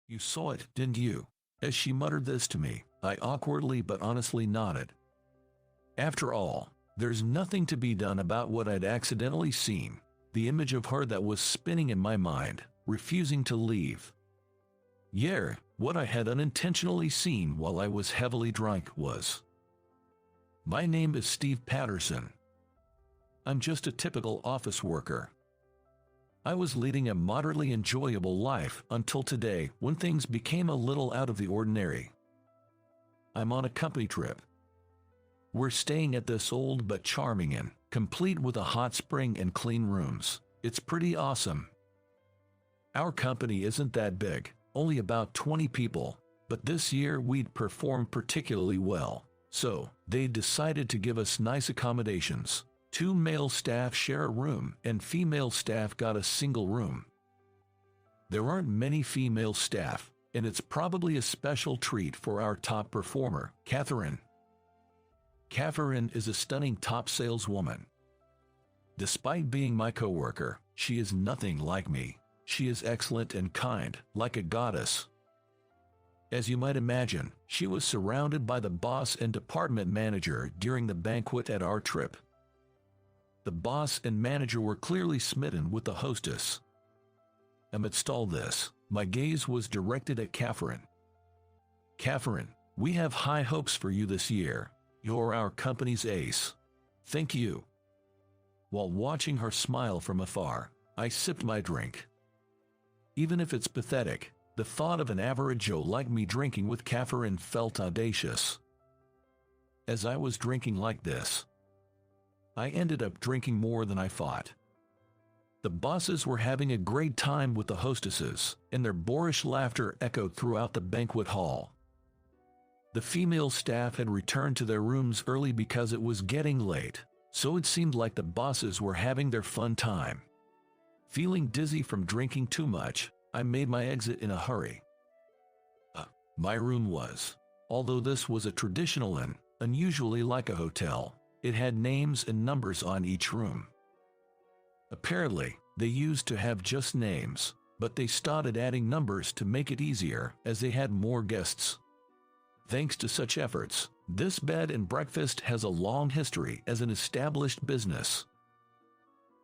You saw it, didn't you? As she muttered this to me, I awkwardly but honestly nodded. After all, there's nothing to be done about what I'd accidentally seen, the image of her that was spinning in my mind, refusing to leave. Yeah, what I had unintentionally seen while I was heavily drunk was. My name is Steve Patterson. I'm just a typical office worker. I was leading a moderately enjoyable life until today when things became a little out of the ordinary. I'm on a company trip. We're staying at this old but charming inn, complete with a hot spring and clean rooms. It's pretty awesome. Our company isn't that big, only about 20 people, but this year we'd performed particularly well, so they decided to give us nice accommodations. 2 male staff share a room and female staff got a single room. There aren't many female staff, and it's probably a special treat for our top performer, Catherine. Catherine is a stunning top saleswoman. Despite being my coworker, she is nothing like me. She is excellent and kind, like a goddess. As you might imagine, she was surrounded by the boss and department manager during the banquet at our trip. The boss and manager were clearly smitten with the hostess. Amidst all this, my gaze was directed at Catherine. Catherine, we have high hopes for you this year. You're our company's ace. Thank you. While watching her smile from afar, I sipped my drink. Even if it's pathetic, the thought of an average Joe like me drinking with Catherine felt audacious. As I was drinking like this, I ended up drinking more than I thought. The bosses were having a great time with the hostesses, and their boorish laughter echoed throughout the banquet hall. The female staff had returned to their rooms early because it was getting late, so it seemed like the bosses were having their fun time. Feeling dizzy from drinking too much, I made my exit in a hurry. My room was, although this was a traditional inn, unusually like a hotel, it had names and numbers on each room. Apparently, they used to have just names, but they started adding numbers to make it easier as they had more guests. Thanks to such efforts, this bed and breakfast has a long history as an established business.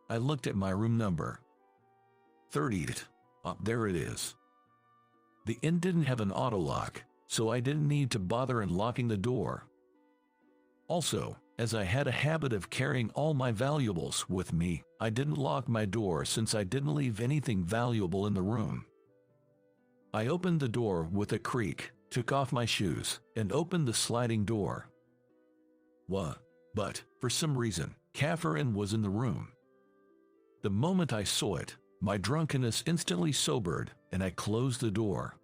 I looked at my room number. 30. There it is. The inn didn't have an auto lock, so I didn't need to bother unlocking the door. Also, as I had a habit of carrying all my valuables with me, I didn't lock my door since I didn't leave anything valuable in the room. I opened the door with a creak, took off my shoes, and opened the sliding door. But, for some reason, Catherine was in the room. The moment I saw it, my drunkenness instantly sobered, and I closed the door.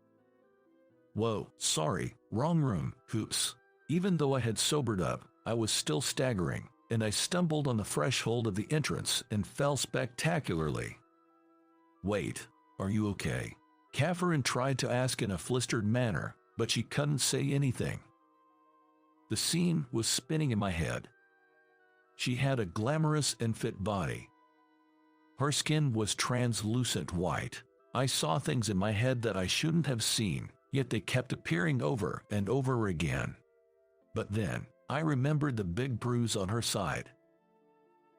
Whoa, sorry, wrong room, oops. Even though I had sobered up, I was still staggering, and I stumbled on the threshold of the entrance and fell spectacularly. Wait, are you okay? Catherine tried to ask in a flustered manner, but she couldn't say anything. The scene was spinning in my head. She had a glamorous and fit body. Her skin was translucent white. I saw things in my head that I shouldn't have seen, yet they kept appearing over and over again. But then, I remembered the big bruise on her side.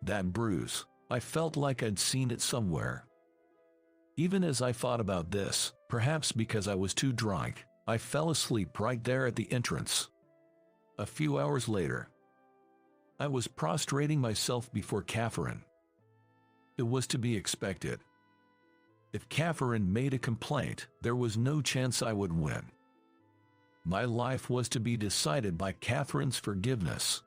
That bruise, I felt like I'd seen it somewhere. Even as I thought about this, perhaps because I was too drunk, I fell asleep right there at the entrance. A few hours later, I was prostrating myself before Catherine. It was to be expected. If Catherine made a complaint, there was no chance I would win. My life was to be decided by Catherine's forgiveness.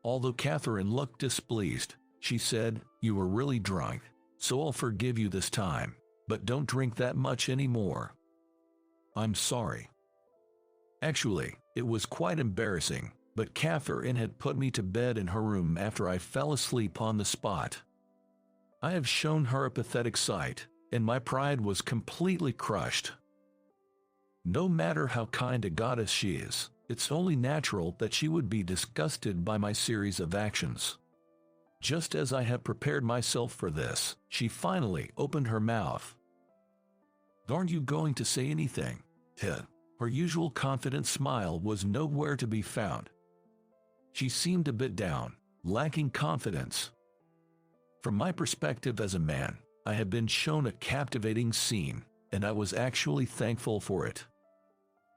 Although Catherine looked displeased, she said, "You were really drunk, so I'll forgive you this time, but don't drink that much anymore." I'm sorry. Actually, it was quite embarrassing, but Catherine had put me to bed in her room after I fell asleep on the spot. I have shown her a pathetic sight, and my pride was completely crushed. No matter how kind a goddess she is, it's only natural that she would be disgusted by my series of actions. Just as I had prepared myself for this, she finally opened her mouth. Aren't you going to say anything? Her usual confident smile was nowhere to be found. She seemed a bit down, lacking confidence. From my perspective as a man, I had been shown a captivating scene, and I was actually thankful for it.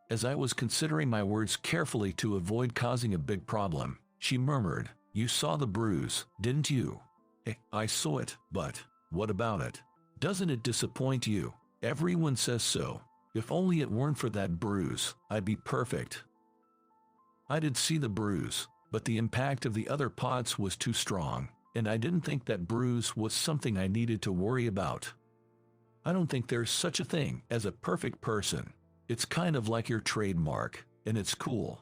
As I was considering my words carefully to avoid causing a big problem, she murmured, "You saw the bruise, didn't you?" I saw it, but what about it? Doesn't it disappoint you? Everyone says so. If only it weren't for that bruise, I'd be perfect. I did see the bruise, but the impact of the other pots was too strong, and I didn't think that bruise was something I needed to worry about. I don't think there's such a thing as a perfect person. It's kind of like your trademark, and it's cool.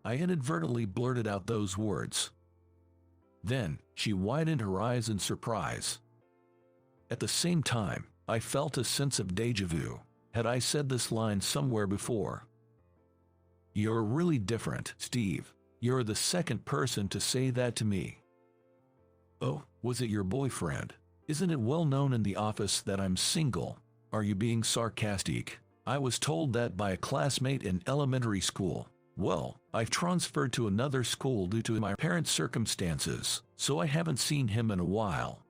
I inadvertently blurted out those words. Then, she widened her eyes in surprise. At the same time, I felt a sense of déjà vu. Had I said this line somewhere before? "You're really different, Steve. You're the second person to say that to me." "Oh, was it your boyfriend? Isn't it well known in the office that I'm single? Are you being sarcastic? I was told that by a classmate in elementary school. Well, I've transferred to another school due to my parents' circumstances, so I haven't seen him in a while."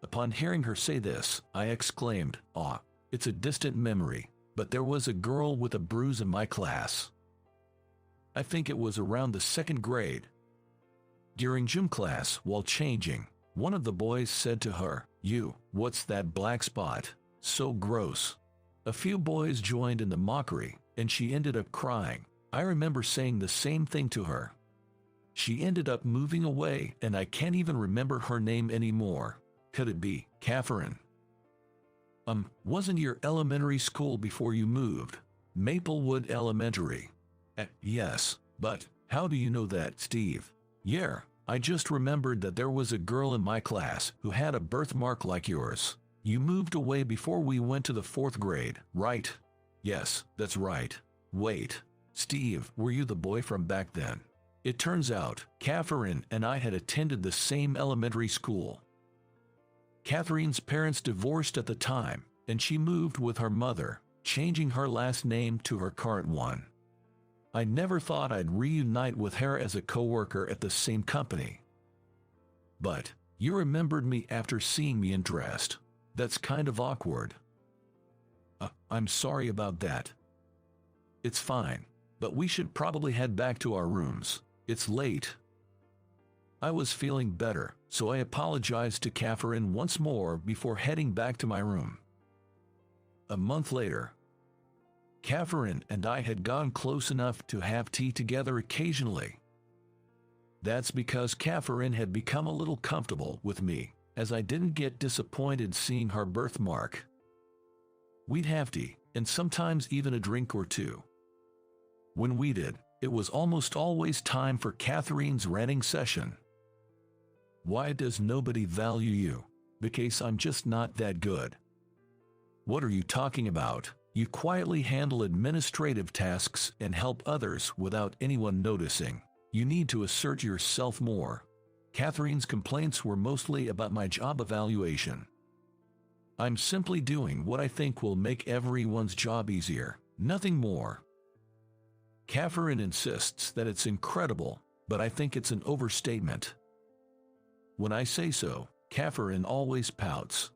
Upon hearing her say this, I exclaimed, "Ah, it's a distant memory, but there was a girl with a bruise in my class. I think it was around the 2nd grade. During gym class, while changing, one of the boys said to her, 'What's that black spot? So gross.' A few boys joined in the mockery, and she ended up crying. I remember saying the same thing to her. She ended up moving away, and I can't even remember her name anymore. Could it be Catherine?" Wasn't your elementary school before you moved? Maplewood Elementary." Yes, but how do you know that, Steve?" "Yeah, I just remembered that there was a girl in my class who had a birthmark like yours. You moved away before we went to the 4th grade, right?" "Yes, that's right." "Wait, Steve, were you the boy from back then?" It turns out, Catherine and I had attended the same elementary school. Catherine's parents divorced at the time, and she moved with her mother, changing her last name to her current one. I never thought I'd reunite with her as a coworker at the same company. But you remembered me after seeing me undressed. That's kind of awkward." I'm sorry about that." "It's fine, but we should probably head back to our rooms. It's late." I was feeling better, so I apologized to Catherine once more before heading back to my room. A month later, Catherine and I had gone close enough to have tea together occasionally. That's because Catherine had become a little comfortable with me, as I didn't get disappointed seeing her birthmark. We'd have tea, and sometimes even a drink or two. When we did, it was almost always time for Catherine's ranting session. "Why does nobody value you? Because I'm just not that good." "What are you talking about? You quietly handle administrative tasks and help others without anyone noticing. You need to assert yourself more." Catherine's complaints were mostly about my job evaluation. "I'm simply doing what I think will make everyone's job easier, nothing more." Catherine insists that it's incredible, but I think it's an overstatement. When I say so, Catherine always pouts.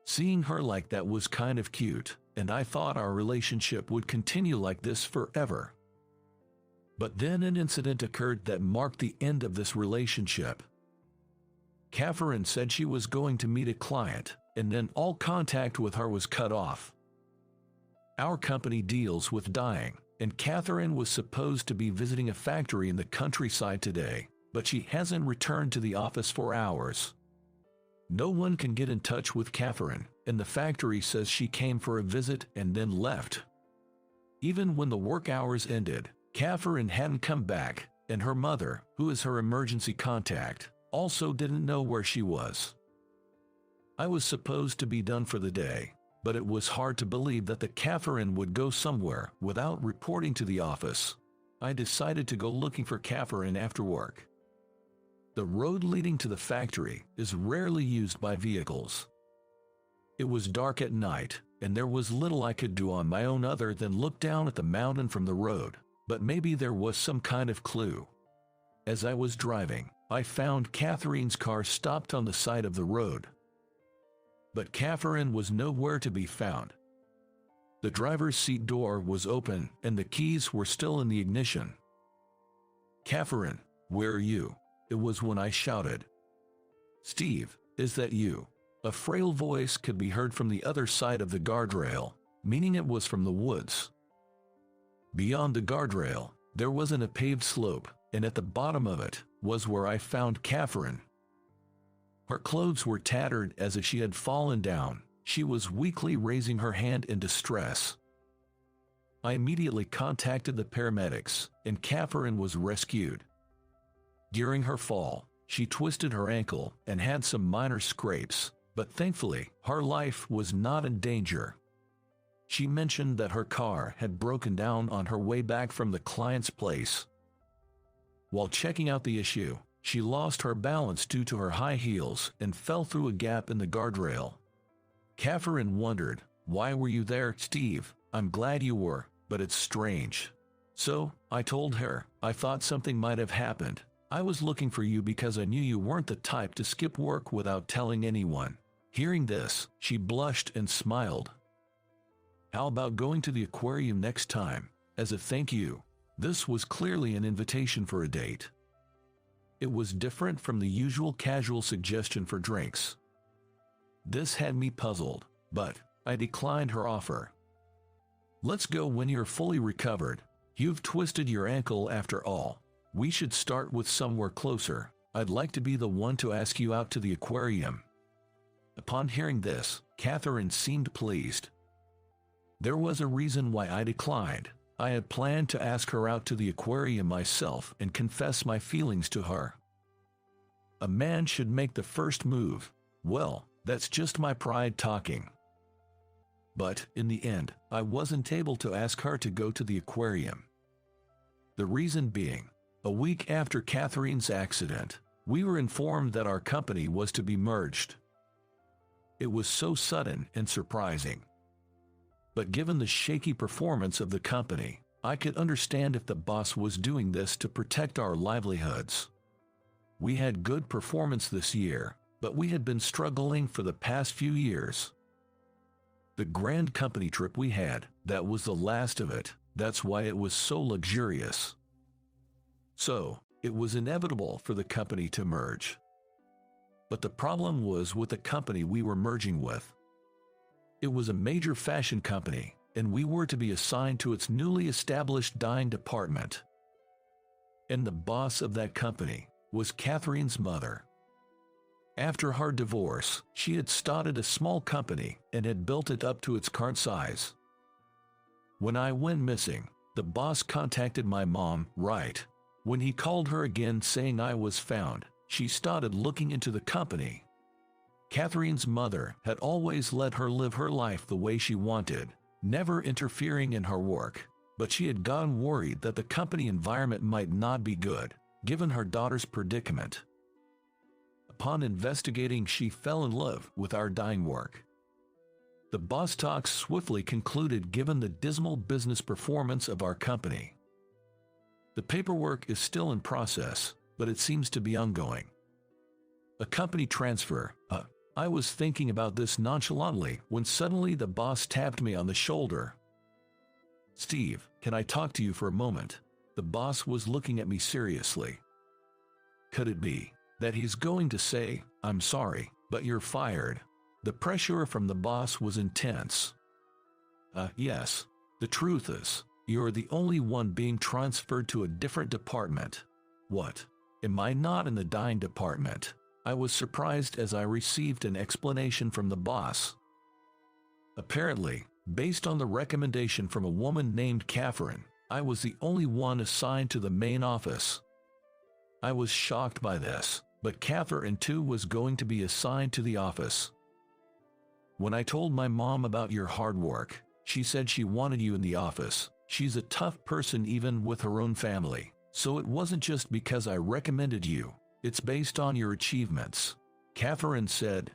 Seeing her like that was kind of cute, and I thought our relationship would continue like this forever. But then an incident occurred that marked the end of this relationship. Catherine said she was going to meet a client, and then all contact with her was cut off. Our company deals with dyeing, and Catherine was supposed to be visiting a factory in the countryside today, but she hasn't returned to the office for hours. No one can get in touch with Catherine, and the factory says she came for a visit and then left. Even when the work hours ended, Catherine hadn't come back, and her mother, who is her emergency contact, also didn't know where she was. I was supposed to be done for the day, but it was hard to believe that the Catherine would go somewhere without reporting to the office. I decided to go looking for Catherine after work. The road leading to the factory is rarely used by vehicles. It was dark at night, and there was little I could do on my own other than look down at the mountain from the road, but maybe there was some kind of clue. As I was driving, I found Catherine's car stopped on the side of the road. But Catherine was nowhere to be found. The driver's seat door was open and the keys were still in the ignition. "Catherine, where are you?" It was when I shouted. "Steve, is that you?" A frail voice could be heard from the other side of the guardrail, meaning it was from the woods. Beyond the guardrail, there wasn't a paved slope, and at the bottom of it was where I found Catherine. Her clothes were tattered as if she had fallen down. She was weakly raising her hand in distress. I immediately contacted the paramedics, and Catherine was rescued. During her fall, she twisted her ankle and had some minor scrapes, but thankfully, her life was not in danger. She mentioned that her car had broken down on her way back from the client's place. While checking out the issue, she lost her balance due to her high heels and fell through a gap in the guardrail. Catherine wondered, "Why were you there, Steve?" "I'm glad you were, but it's strange." So, I told her, "I thought something might have happened. I was looking for you because I knew you weren't the type to skip work without telling anyone." Hearing this, she blushed and smiled. "How about going to the aquarium next time, as a thank you?" This was clearly an invitation for a date. It was different from the usual casual suggestion for drinks. This had me puzzled, but I declined her offer. "Let's go when you're fully recovered. You've twisted your ankle after all. We should start with somewhere closer. I'd like to be the one to ask you out to the aquarium." Upon hearing this, Catherine seemed pleased. There was a reason why I declined. I had planned to ask her out to the aquarium myself and confess my feelings to her. A man should make the first move. Well, that's just my pride talking. But, in the end, I wasn't able to ask her to go to the aquarium. The reason being, a week after Catherine's accident, we were informed that our company was to be merged. It was so sudden and surprising. But given the shaky performance of the company, I could understand if the boss was doing this to protect our livelihoods. We had good performance this year, but we had been struggling for the past few years. The grand company trip we had, that was the last of it. That's why it was so luxurious. So, it was inevitable for the company to merge. But the problem was with the company we were merging with. It was a major fashion company, and we were to be assigned to its newly established dyeing department. And the boss of that company was Catherine's mother. After her divorce, she had started a small company and had built it up to its current size. When I went missing, the boss contacted my mom, right? When he called her again saying I was found, she started looking into the company. Catherine's mother had always let her live her life the way she wanted, never interfering in her work, but she had gotten worried that the company environment might not be good, given her daughter's predicament. Upon investigating, she fell in love with our dyeing work. The boss talks swiftly concluded given the dismal business performance of our company. The paperwork is still in process, but it seems to be ongoing. A company transfer. I was thinking about this nonchalantly when suddenly the boss tapped me on the shoulder. "Steve, can I talk to you for a moment?" The boss was looking at me seriously. Could it be that he's going to say, "I'm sorry, but you're fired"? The pressure from the boss was intense. Yes. The truth is, you're the only one being transferred to a different department. What? Am I not in the dyeing department? I was surprised as I received an explanation from the boss. Apparently, based on the recommendation from a woman named Catherine, I was the only one assigned to the main office. I was shocked by this, but Catherine too was going to be assigned to the office. When I told my mom about your hard work, she said she wanted you in the office. She's a tough person even with her own family, so it wasn't just because I recommended you. It's based on your achievements, Catherine said.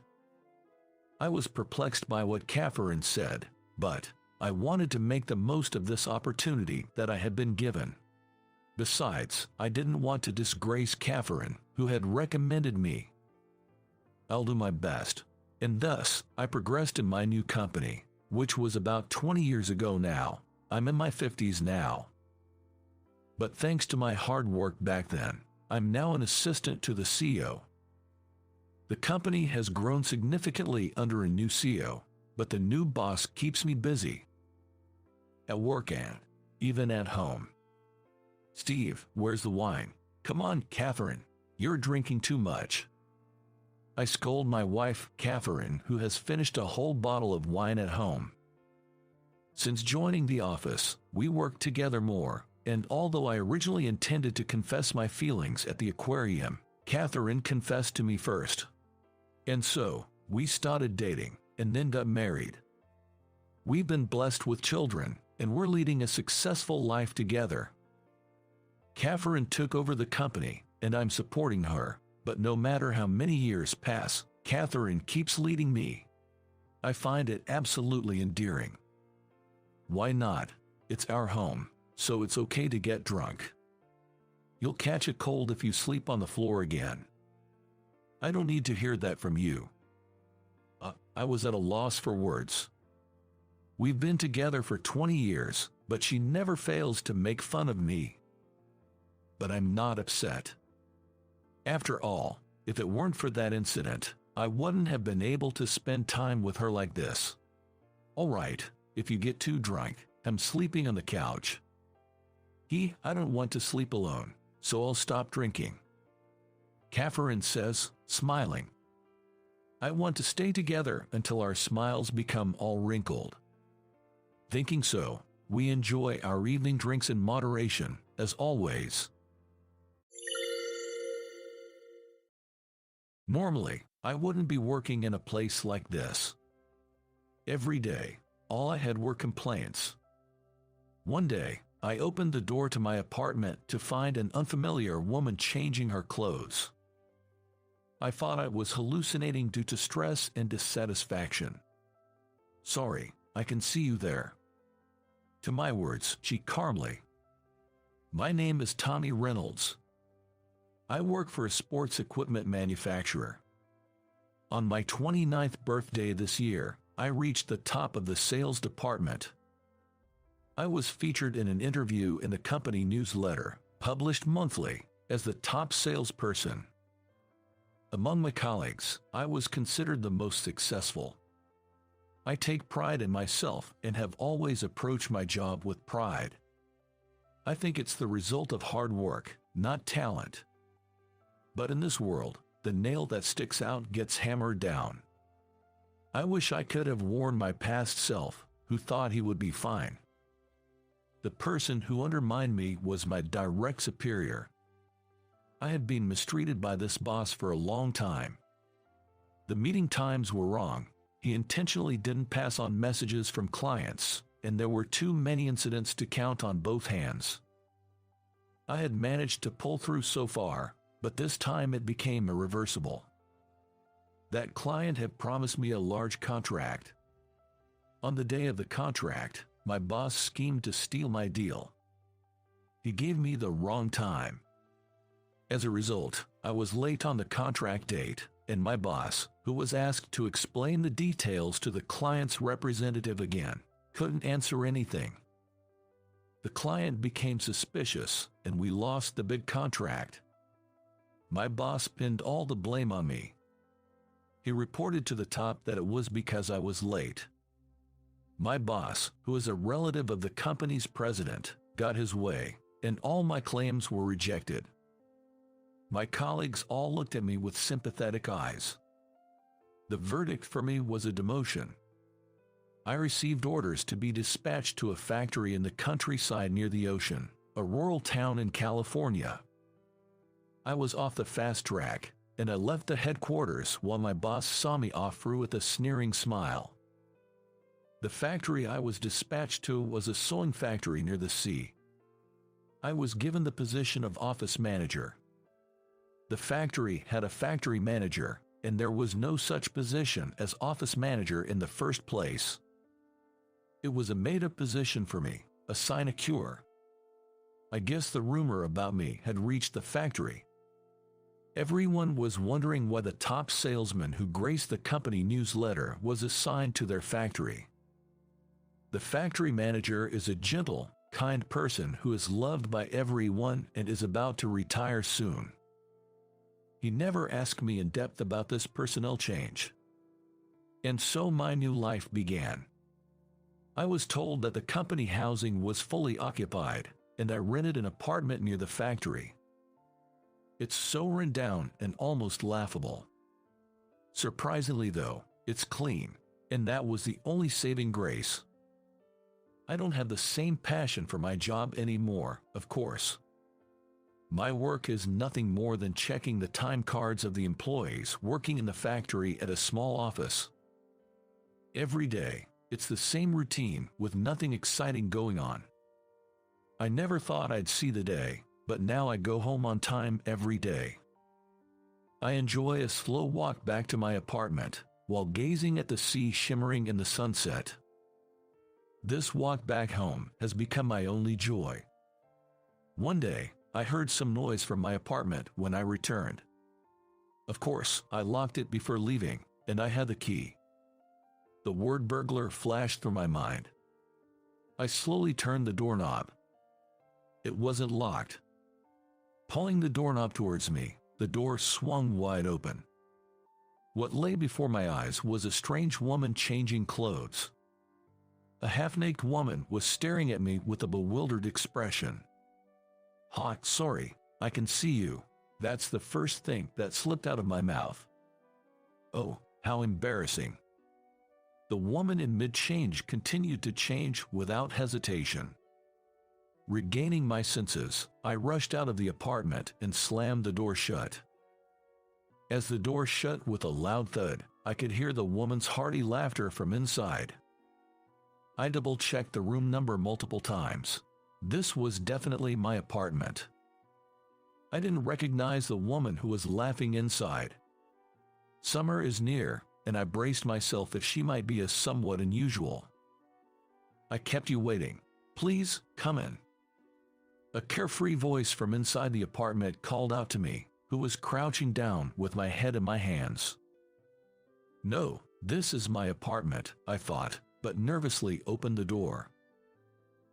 I was perplexed by what Catherine said, but I wanted to make the most of this opportunity that I had been given. Besides, I didn't want to disgrace Catherine, who had recommended me. I'll do my best. And thus, I progressed in my new company, which was about 20 years ago now. I'm in my 50s now. But thanks to my hard work back then, I'm now an assistant to the CEO. The company has grown significantly under a new CEO, but the new boss keeps me busy. At work and even at home. Steve, where's the wine? Come on, Catherine, you're drinking too much. I scold my wife, Catherine, who has finished a whole bottle of wine at home. Since joining the office, we work together more, and although I originally intended to confess my feelings at the aquarium, Catherine confessed to me first. And so, we started dating, and then got married. We've been blessed with children, and we're leading a successful life together. Catherine took over the company, and I'm supporting her, but no matter how many years pass, Catherine keeps leading me. I find it absolutely endearing. Why not? It's our home, so it's okay to get drunk. You'll catch a cold if you sleep on the floor again. I don't need to hear that from you. I was at a loss for words. We've been together for 20 years, but she never fails to make fun of me. But I'm not upset. After all, if it weren't for that incident, I wouldn't have been able to spend time with her like this. All right, if you get too drunk, I'm sleeping on the couch. I don't want to sleep alone, so I'll stop drinking. Catherine says, smiling. I want to stay together until our smiles become all wrinkled. Thinking so, we enjoy our evening drinks in moderation, as always. Normally, I wouldn't be working in a place like this. Every day, all I had were complaints. One day, I opened the door to my apartment to find an unfamiliar woman changing her clothes. I thought I was hallucinating due to stress and dissatisfaction. Sorry, I can see you there. To my words, she calmly. My name is Tommy Reynolds. I work for a sports equipment manufacturer. On my 29th birthday this year, I reached the top of the sales department. I was featured in an interview in the company newsletter, published monthly, as the top salesperson. Among my colleagues, I was considered the most successful. I take pride in myself and have always approached my job with pride. I think it's the result of hard work, not talent. But in this world, the nail that sticks out gets hammered down. I wish I could have warned my past self, who thought he would be fine. The person who undermined me was my direct superior. I had been mistreated by this boss for a long time. The meeting times were wrong. He intentionally didn't pass on messages from clients, and there were too many incidents to count on both hands. I had managed to pull through so far, but this time it became irreversible. That client had promised me a large contract. On the day of the contract, my boss schemed to steal my deal. He gave me the wrong time. As a result, I was late on the contract date, and my boss, who was asked to explain the details to the client's representative again, couldn't answer anything. The client became suspicious, and we lost the big contract. My boss pinned all the blame on me. He reported to the top that it was because I was late. My boss, who is a relative of the company's president, got his way, and all my claims were rejected. My colleagues all looked at me with sympathetic eyes. The verdict for me was a demotion. I received orders to be dispatched to a factory in the countryside near the ocean, a rural town in California. I was off the fast track, and I left the headquarters while my boss saw me off through with a sneering smile. The factory I was dispatched to was a sewing factory near the sea. I was given the position of office manager. The factory had a factory manager, and there was no such position as office manager in the first place. It was a made-up position for me, a sinecure. I guess the rumor about me had reached the factory. Everyone was wondering why the top salesman who graced the company newsletter was assigned to their factory. The factory manager is a gentle, kind person who is loved by everyone and is about to retire soon. He never asked me in depth about this personnel change. And so my new life began. I was told that the company housing was fully occupied, and I rented an apartment near the factory. It's so run down and almost laughable. Surprisingly though, it's clean, and that was the only saving grace. I don't have the same passion for my job anymore, of course. My work is nothing more than checking the time cards of the employees working in the factory at a small office. Every day, it's the same routine with nothing exciting going on. I never thought I'd see the day, but now I go home on time every day. I enjoy a slow walk back to my apartment, while gazing at the sea shimmering in the sunset. This walk back home has become my only joy. One day, I heard some noise from my apartment when I returned. Of course, I locked it before leaving, and I had the key. The word burglar flashed through my mind. I slowly turned the doorknob. It wasn't locked. Pulling the doorknob towards me, the door swung wide open. What lay before my eyes was a strange woman changing clothes. A half-naked woman was staring at me with a bewildered expression. "Ha, sorry, I can see you." That's the first thing that slipped out of my mouth. Oh, how embarrassing. The woman in mid-change continued to change without hesitation. Regaining my senses, I rushed out of the apartment and slammed the door shut. As the door shut with a loud thud, I could hear the woman's hearty laughter from inside. I double-checked the room number multiple times. This was definitely my apartment. I didn't recognize the woman who was laughing inside. Summer is near, and I braced myself if she might be a somewhat unusual. "I kept you waiting. Please, come in." A carefree voice from inside the apartment called out to me, who was crouching down with my head in my hands. No, this is my apartment, I thought, but nervously opened the door.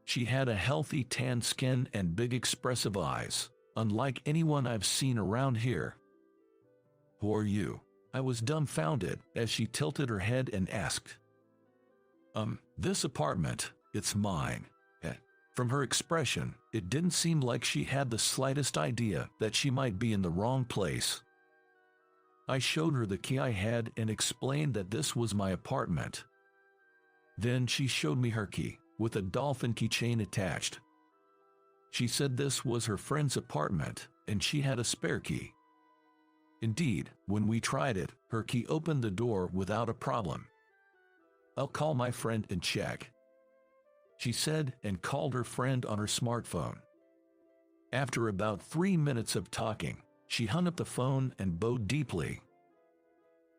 She had a healthy tan skin and big expressive eyes, unlike anyone I've seen around here. "Who are you?" I was dumbfounded as she tilted her head and asked. This apartment, it's mine." From her expression, it didn't seem like she had the slightest idea that she might be in the wrong place. I showed her the key I had and explained that this was my apartment. Then she showed me her key, with a dolphin keychain attached. She said this was her friend's apartment, and she had a spare key. Indeed, when we tried it, her key opened the door without a problem. "I'll call my friend and check," she said, and called her friend on her smartphone. After about 3 minutes of talking, she hung up the phone and bowed deeply.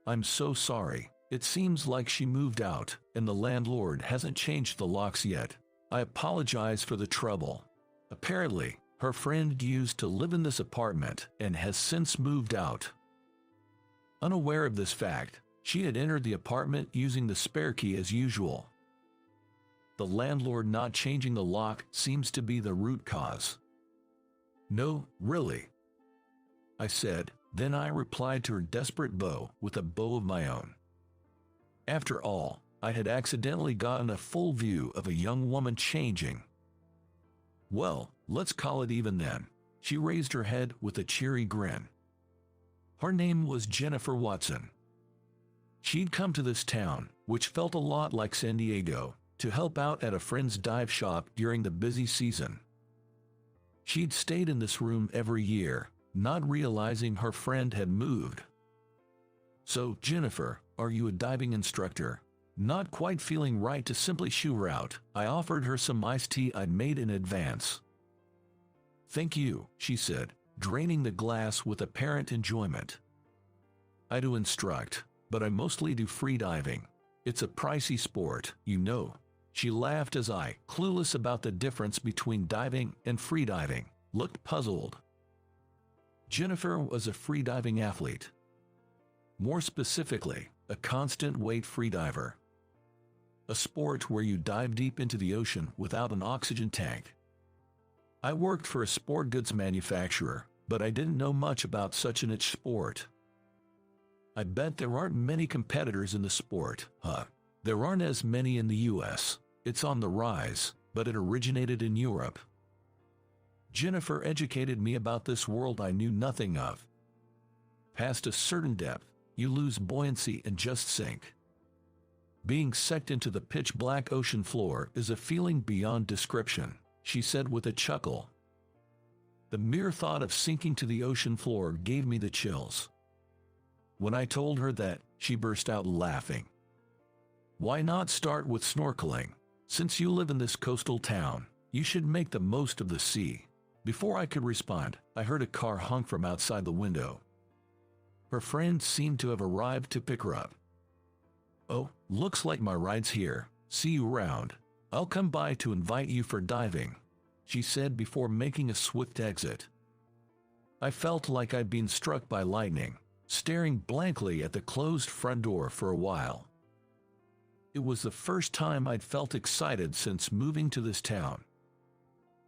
"I'm so sorry. It seems like she moved out, and the landlord hasn't changed the locks yet. I apologize for the trouble. Apparently, her friend used to live in this apartment and has since moved out." Unaware of this fact, she had entered the apartment using the spare key as usual. The landlord not changing the lock seems to be the root cause. "No, really," I said. Then I replied to her desperate bow with a bow of my own. After all, I had accidentally gotten a full view of a young woman changing. "Well, let's call it even then." She raised her head with a cheery grin. Her name was Jennifer Watson. She'd come to this town, which felt a lot like San Diego, to help out at a friend's dive shop during the busy season. She'd stayed in this room every year, not realizing her friend had moved. "So, Jennifer, are you a diving instructor?" Not quite feeling right to simply shoo her out, I offered her some iced tea I'd made in advance. "Thank you," she said, draining the glass with apparent enjoyment. I do instruct, but I mostly do free diving. It's a pricey sport, you know. She laughed as I, clueless about the difference between diving and free diving, looked puzzled. Jennifer was a free diving athlete. More specifically, a constant weight freediver. A sport where you dive deep into the ocean without an oxygen tank. I worked for a sport goods manufacturer, but I didn't know much about such a niche sport. I bet there aren't many competitors in the sport, huh? There aren't as many in the US. It's on the rise, but it originated in Europe. Jennifer educated me about this world I knew nothing of. Past a certain depth, you lose buoyancy and just sink. Being sucked into the pitch-black ocean floor is a feeling beyond description, she said with a chuckle. The mere thought of sinking to the ocean floor gave me the chills. When I told her that, she burst out laughing. Why not start with snorkeling? Since you live in this coastal town, you should make the most of the sea. Before I could respond, I heard a car honk from outside the window. Her friend seemed to have arrived to pick her up. Oh, looks like my ride's here. See you around. I'll come by to invite you for diving, she said before making a swift exit. I felt like I'd been struck by lightning, staring blankly at the closed front door for a while. It was the first time I'd felt excited since moving to this town.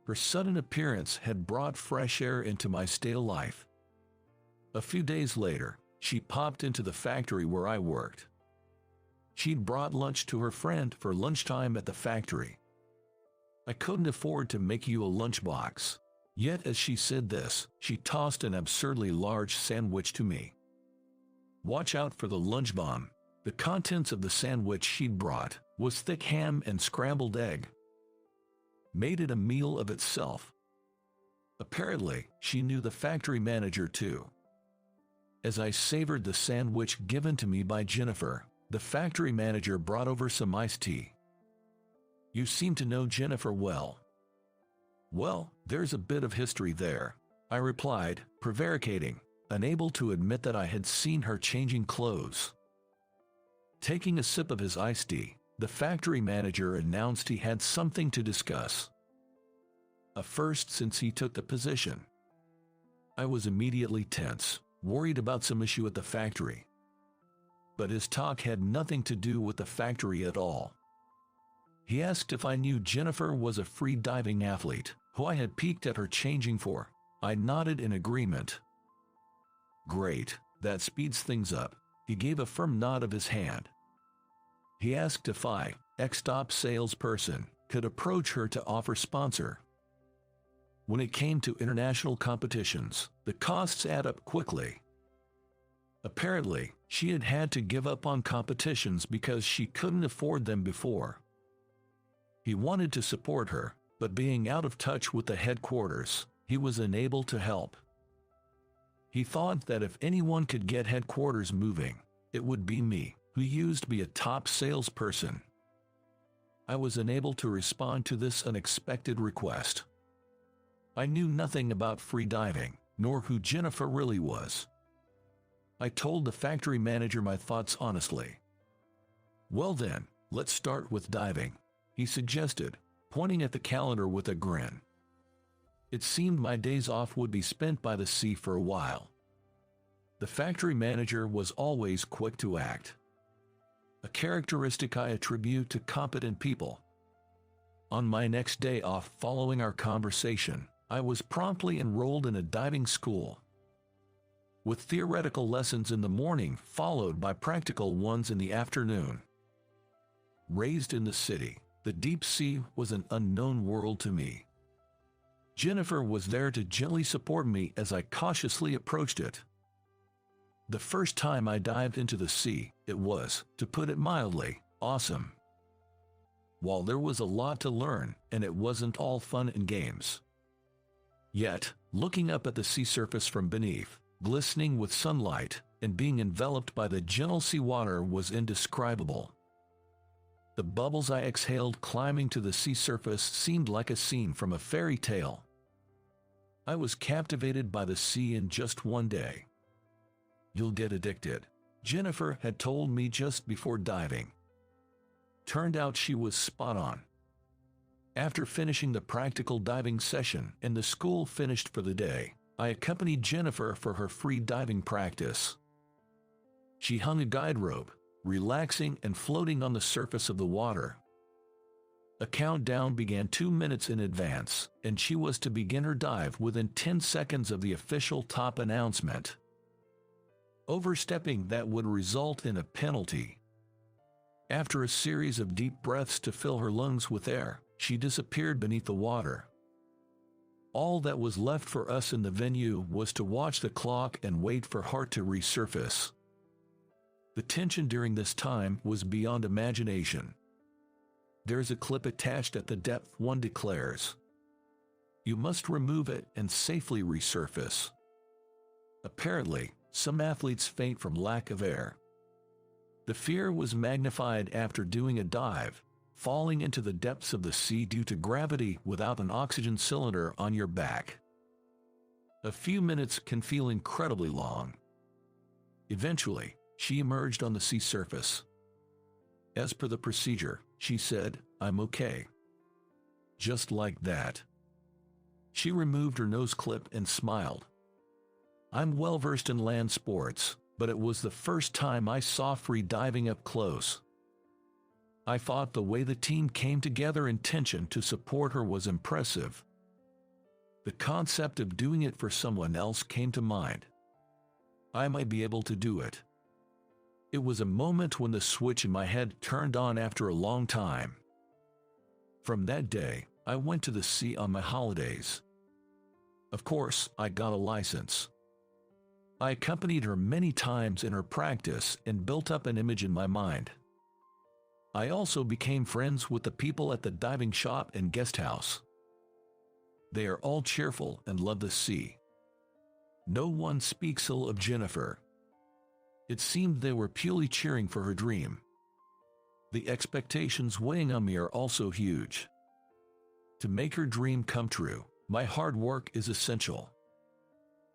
Her sudden appearance had brought fresh air into my stale life. A few days later, she popped into the factory where I worked. She'd brought lunch to her friend for lunchtime at the factory. I couldn't afford to make you a lunchbox. Yet as she said this, she tossed an absurdly large sandwich to me. Watch out for the lunch bomb. The contents of the sandwich she'd brought was thick ham and scrambled egg. Made it a meal of itself. Apparently, she knew the factory manager too. As I savored the sandwich given to me by Jennifer, the factory manager brought over some iced tea. You seem to know Jennifer well. Well, there's a bit of history there, I replied, prevaricating, unable to admit that I had seen her changing clothes. Taking a sip of his iced tea, the factory manager announced he had something to discuss. A first since he took the position. I was immediately tense, worried about some issue at the factory. But his talk had nothing to do with the factory at all. He asked if I knew Jennifer was a free diving athlete, who I had peeked at her changing for. I nodded in agreement. Great, that speeds things up. He gave a firm nod of his hand. He asked if I, ex-top salesperson, could approach her to offer sponsor. When it came to international competitions, the costs add up quickly. Apparently, she had had to give up on competitions because she couldn't afford them before. He wanted to support her, but being out of touch with the headquarters, he was unable to help. He thought that if anyone could get headquarters moving, it would be me, who used to be a top salesperson. I was unable to respond to this unexpected request. I knew nothing about free diving, nor who Jennifer really was. I told the factory manager my thoughts honestly. Well then, let's start with diving, he suggested, pointing at the calendar with a grin. It seemed my days off would be spent by the sea for a while. The factory manager was always quick to act. A characteristic I attribute to competent people. On my next day off following our conversation, I was promptly enrolled in a diving school, with theoretical lessons in the morning followed by practical ones in the afternoon. Raised in the city, the deep sea was an unknown world to me. Jennifer was there to gently support me as I cautiously approached it. The first time I dived into the sea, it was, to put it mildly, awesome. While there was a lot to learn, and it wasn't all fun and games. Yet, looking up at the sea surface from beneath, glistening with sunlight, and being enveloped by the gentle seawater was indescribable. The bubbles I exhaled climbing to the sea surface seemed like a scene from a fairy tale. I was captivated by the sea in just one day. You'll get addicted, Jennifer had told me just before diving. Turned out she was spot on. After finishing the practical diving session and the school finished for the day, I accompanied Jennifer for her free diving practice. She hung a guide rope, relaxing and floating on the surface of the water. A countdown began 2 minutes in advance, and she was to begin her dive within 10 seconds of the official top announcement. Overstepping that would result in a penalty. After a series of deep breaths to fill her lungs with air, she disappeared beneath the water. All that was left for us in the venue was to watch the clock and wait for Hart to resurface. The tension during this time was beyond imagination. There's a clip attached at the depth, one declares. You must remove it and safely resurface. Apparently, some athletes faint from lack of air. The fear was magnified after doing a dive, falling into the depths of the sea due to gravity without an oxygen cylinder on your back. A few minutes can feel incredibly long. Eventually, she emerged on the sea surface. As per the procedure, she said, "I'm okay." Just like that. She removed her nose clip and smiled. I'm well versed in land sports, but it was the first time I saw free diving up close. I thought the way the team came together in tension to support her was impressive. The concept of doing it for someone else came to mind. I might be able to do it. It was a moment when the switch in my head turned on after a long time. From that day, I went to the sea on my holidays. Of course, I got a license. I accompanied her many times in her practice and built up an image in my mind. I also became friends with the people at the diving shop and guest house. They are all cheerful and love the sea. No one speaks ill of Jennifer. It seemed they were purely cheering for her dream. The expectations weighing on me are also huge. To make her dream come true, my hard work is essential.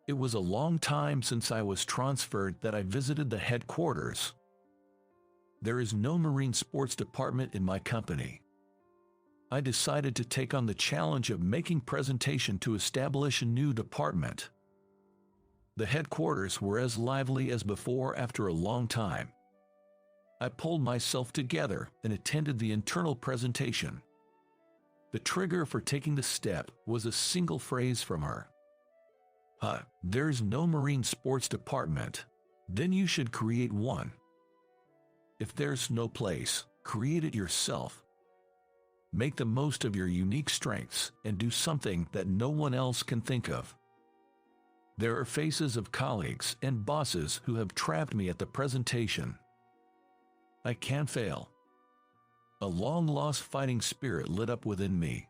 It was a long time since I was transferred that I visited the headquarters. There is no marine sports department in my company. I decided to take on the challenge of making presentation to establish a new department. The headquarters were as lively as before after a long time. I pulled myself together and attended the internal presentation. The trigger for taking the step was a single phrase from her. There's no marine sports department. Then you should create one. If there's no place, create it yourself. Make the most of your unique strengths and do something that no one else can think of. There are faces of colleagues and bosses who have trapped me at the presentation. I can't fail. A long-lost fighting spirit lit up within me.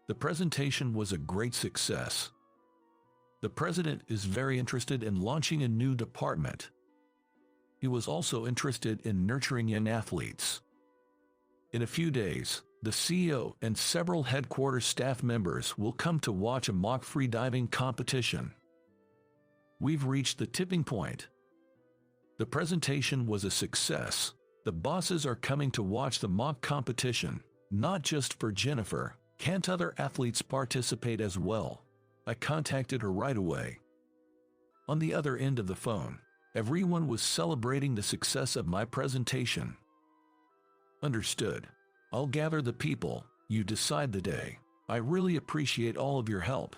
The presentation was a great success. The president is very interested in launching a new department. He was also interested in nurturing young athletes. In a few days, the CEO and several headquarters staff members will come to watch a mock free diving competition. We've reached the tipping point. The presentation was a success. The bosses are coming to watch the mock competition, not just for Jennifer. Can't other athletes participate as well? I contacted her right away. On the other end of the phone, everyone was celebrating the success of my presentation. Understood. I'll gather the people, you decide the day. I really appreciate all of your help.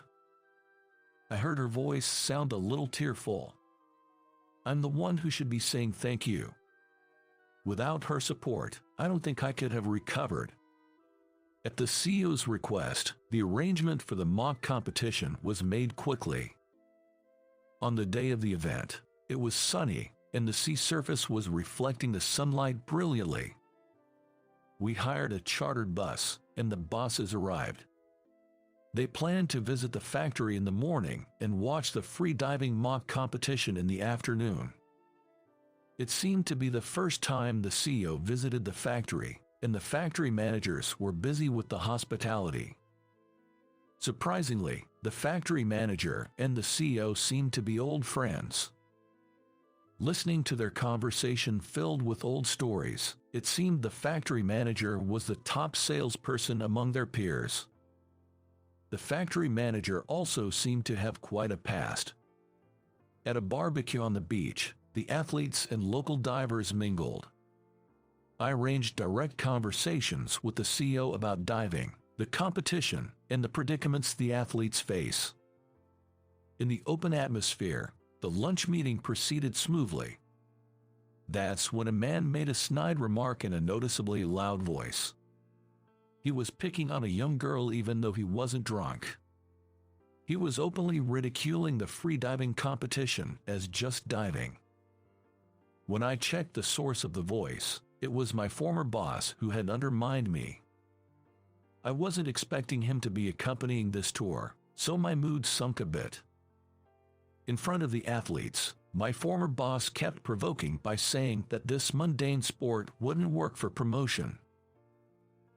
I heard her voice sound a little tearful. I'm the one who should be saying thank you. Without her support, I don't think I could have recovered. At the CEO's request, the arrangement for the mock competition was made quickly. On the day of the event, it was sunny, and the sea surface was reflecting the sunlight brilliantly. We hired a chartered bus, and the bosses arrived. They planned to visit the factory in the morning and watch the free diving mock competition in the afternoon. It seemed to be the first time the CEO visited the factory, and the factory managers were busy with the hospitality. Surprisingly, the factory manager and the CEO seemed to be old friends. Listening to their conversation filled with old stories, it seemed the factory manager was the top salesperson among their peers. The factory manager also seemed to have quite a past. At a barbecue on the beach, the athletes and local divers mingled. I arranged direct conversations with the CEO about diving, the competition, and the predicaments the athletes face. In the open atmosphere, the lunch meeting proceeded smoothly. That's when a man made a snide remark in a noticeably loud voice. He was picking on a young girl even though he wasn't drunk. He was openly ridiculing the freediving competition as just diving. When I checked the source of the voice, it was my former boss who had undermined me. I wasn't expecting him to be accompanying this tour, so my mood sunk a bit. In front of the athletes, my former boss kept provoking by saying that this mundane sport wouldn't work for promotion.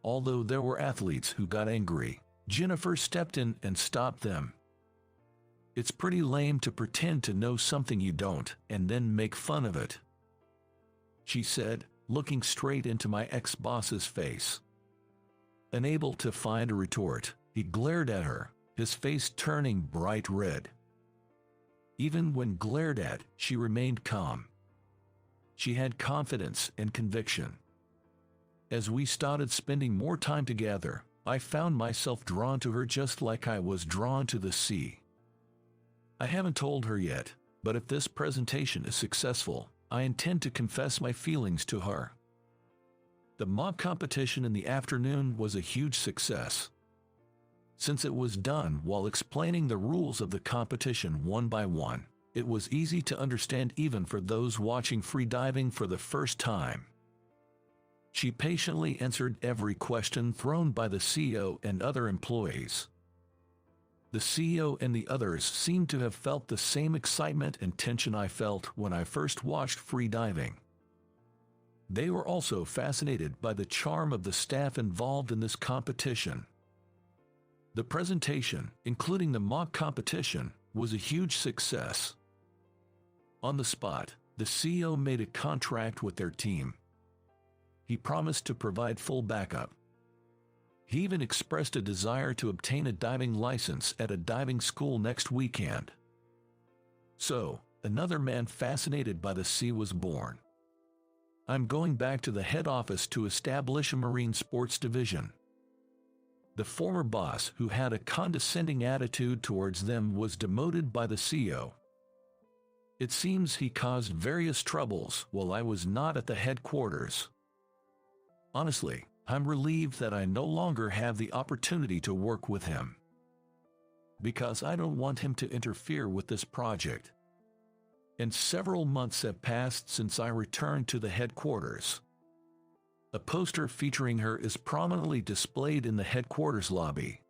Although there were athletes who got angry, Jennifer stepped in and stopped them. It's pretty lame to pretend to know something you don't and then make fun of it, she said, looking straight into my ex-boss's face. Unable to find a retort, he glared at her, his face turning bright red. Even when glared at, she remained calm. She had confidence and conviction. As we started spending more time together, I found myself drawn to her just like I was drawn to the sea. I haven't told her yet, but if this presentation is successful, I intend to confess my feelings to her. The mock competition in the afternoon was a huge success. Since it was done while explaining the rules of the competition one by one, it was easy to understand even for those watching freediving for the first time. She patiently answered every question thrown by the CEO and other employees. The CEO and the others seemed to have felt the same excitement and tension I felt when I first watched freediving. They were also fascinated by the charm of the staff involved in this competition. The presentation, including the mock competition, was a huge success. On the spot, the CEO made a contract with their team. He promised to provide full backup. He even expressed a desire to obtain a diving license at a diving school next weekend. So, another man fascinated by the sea was born. I'm going back to the head office to establish a marine sports division. The former boss, who had a condescending attitude towards them, was demoted by the CEO. It seems he caused various troubles while I was not at the headquarters. Honestly, I'm relieved that I no longer have the opportunity to work with him, because I don't want him to interfere with this project. And several months have passed since I returned to the headquarters. A poster featuring her is prominently displayed in the headquarters lobby.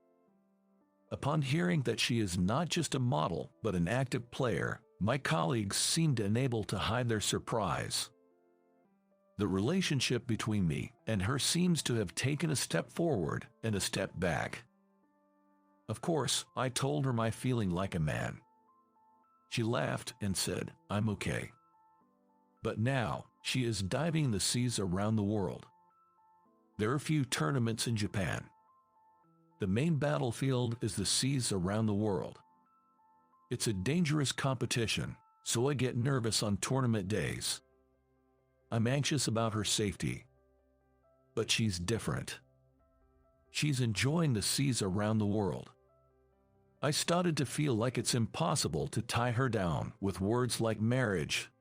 Upon hearing that she is not just a model but an active player, my colleagues seemed unable to hide their surprise. The relationship between me and her seems to have taken a step forward and a step back. Of course, I told her my feeling like a man. She laughed and said, "I'm okay." But now, she is diving the seas around the world. There are few tournaments in Japan. The main battlefield is the seas around the world. It's a dangerous competition, so I get nervous on tournament days. I'm anxious about her safety. But she's different. She's enjoying the seas around the world. I started to feel like it's impossible to tie her down with words like marriage.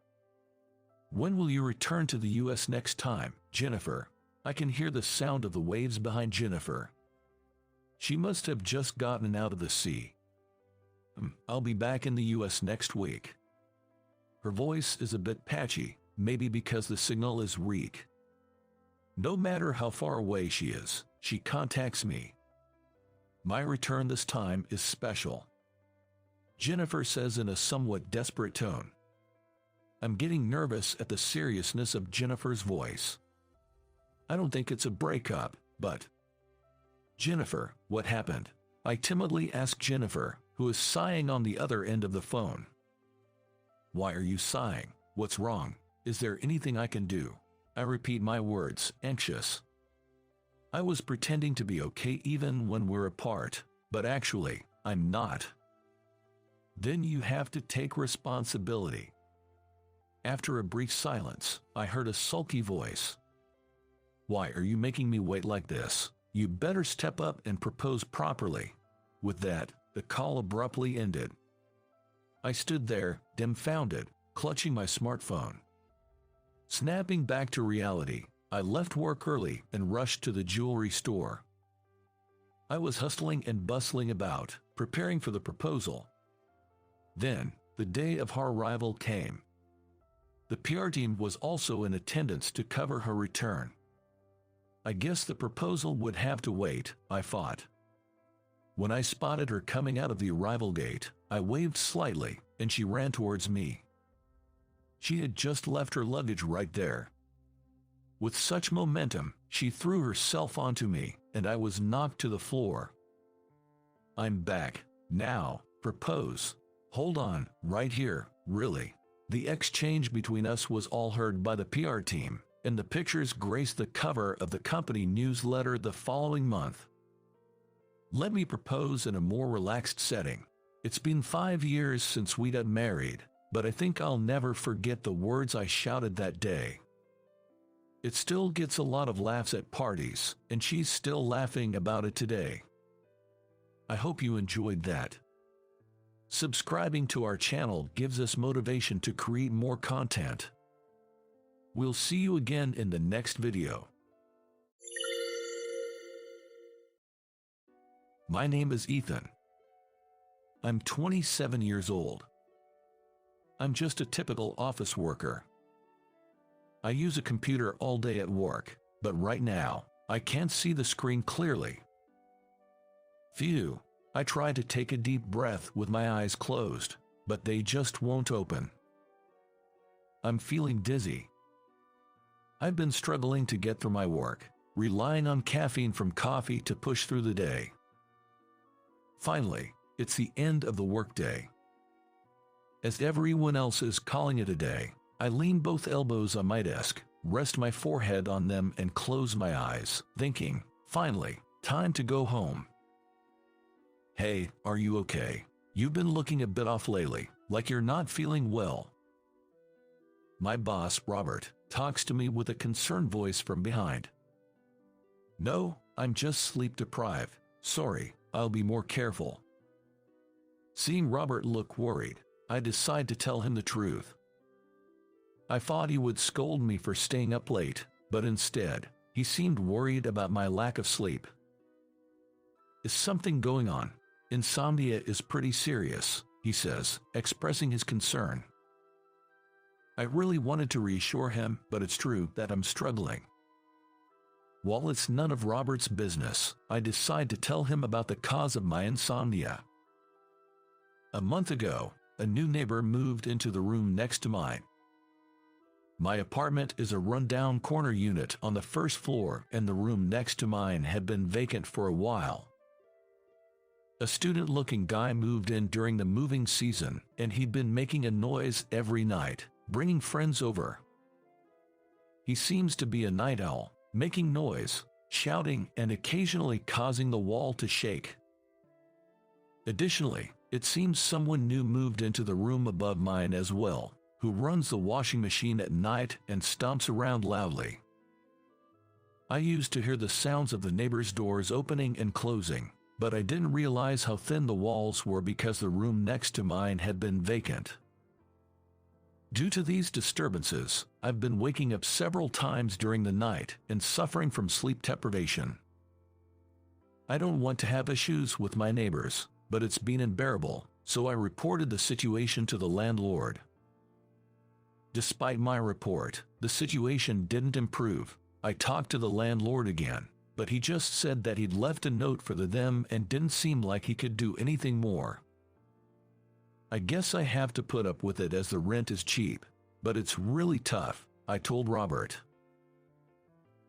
"When will you return to the US next time, Jennifer?" I can hear the sound of the waves behind Jennifer. She must have just gotten out of the sea. "I'll be back in the US next week." Her voice is a bit patchy, maybe because the signal is weak. No matter how far away she is, she contacts me. My return this time is special. Jennifer says in a somewhat desperate tone. I'm getting nervous at the seriousness of Jennifer's voice. I don't think it's a breakup, but... "Jennifer, what happened?" I timidly ask Jennifer, who is sighing on the other end of the phone. "Why are you sighing?" What's wrong? Is there anything I can do? I repeat my words, anxious. I was pretending to be okay even when we're apart, but actually, I'm not. Then you have to take responsibility. After a brief silence, I heard a sulky voice. Why are you making me wait like this? You better step up and propose properly. With that, the call abruptly ended. I stood there, dumbfounded, clutching my smartphone. Snapping back to reality, I left work early and rushed to the jewelry store. I was hustling and bustling about, preparing for the proposal. Then, the day of her arrival came. The PR team was also in attendance to cover her return. I guess the proposal would have to wait, I thought. When I spotted her coming out of the arrival gate, I waved slightly, and she ran towards me. She had just left her luggage right there. With such momentum, she threw herself onto me, and I was knocked to the floor. I'm back. Now, propose. Hold on, right here, really. The exchange between us was all heard by the PR team, and the pictures graced the cover of the company newsletter the following month. Let me propose in a more relaxed setting. It's been 5 years since we got married, but I think I'll never forget the words I shouted that day. It still gets a lot of laughs at parties, and she's still laughing about it today. I hope you enjoyed that. Subscribing to our channel gives us motivation to create more content. We'll see you again in the next video. My name is Ethan. I'm 27 years old. I'm just a typical office worker. I use a computer all day at work, but right now, I can't see the screen clearly. Phew, I try to take a deep breath with my eyes closed, but they just won't open. I'm feeling dizzy. I've been struggling to get through my work, relying on caffeine from coffee to push through the day. Finally, it's the end of the workday. As everyone else is calling it a day, I lean both elbows on my desk, rest my forehead on them and close my eyes, thinking, finally, time to go home. Hey, are you okay? You've been looking a bit off lately, like you're not feeling well. My boss, Robert, talks to me with a concerned voice from behind. No, I'm just sleep deprived. Sorry, I'll be more careful. Seeing Robert look worried, I decide to tell him the truth. I thought he would scold me for staying up late, but instead, he seemed worried about my lack of sleep. Is something going on? Insomnia is pretty serious, he says, expressing his concern. I really wanted to reassure him, but it's true that I'm struggling. While it's none of Robert's business, I decide to tell him about the cause of my insomnia. A month ago, a new neighbor moved into the room next to mine. My apartment is a rundown corner unit on the first floor, and the room next to mine had been vacant for a while. A student-looking guy moved in during the moving season, and he'd been making a noise every night, bringing friends over. He seems to be a night owl, making noise, shouting, and occasionally causing the wall to shake. Additionally, it seems someone new moved into the room above mine as well, who runs the washing machine at night and stomps around loudly. I used to hear the sounds of the neighbors' doors opening and closing, but I didn't realize how thin the walls were because the room next to mine had been vacant. Due to these disturbances, I've been waking up several times during the night and suffering from sleep deprivation. I don't want to have issues with my neighbors, but it's been unbearable, so I reported the situation to the landlord. Despite my report, the situation didn't improve. I talked to the landlord again, but he just said that he'd left a note for them and didn't seem like he could do anything more. I guess I have to put up with it as the rent is cheap, but it's really tough, I told Robert.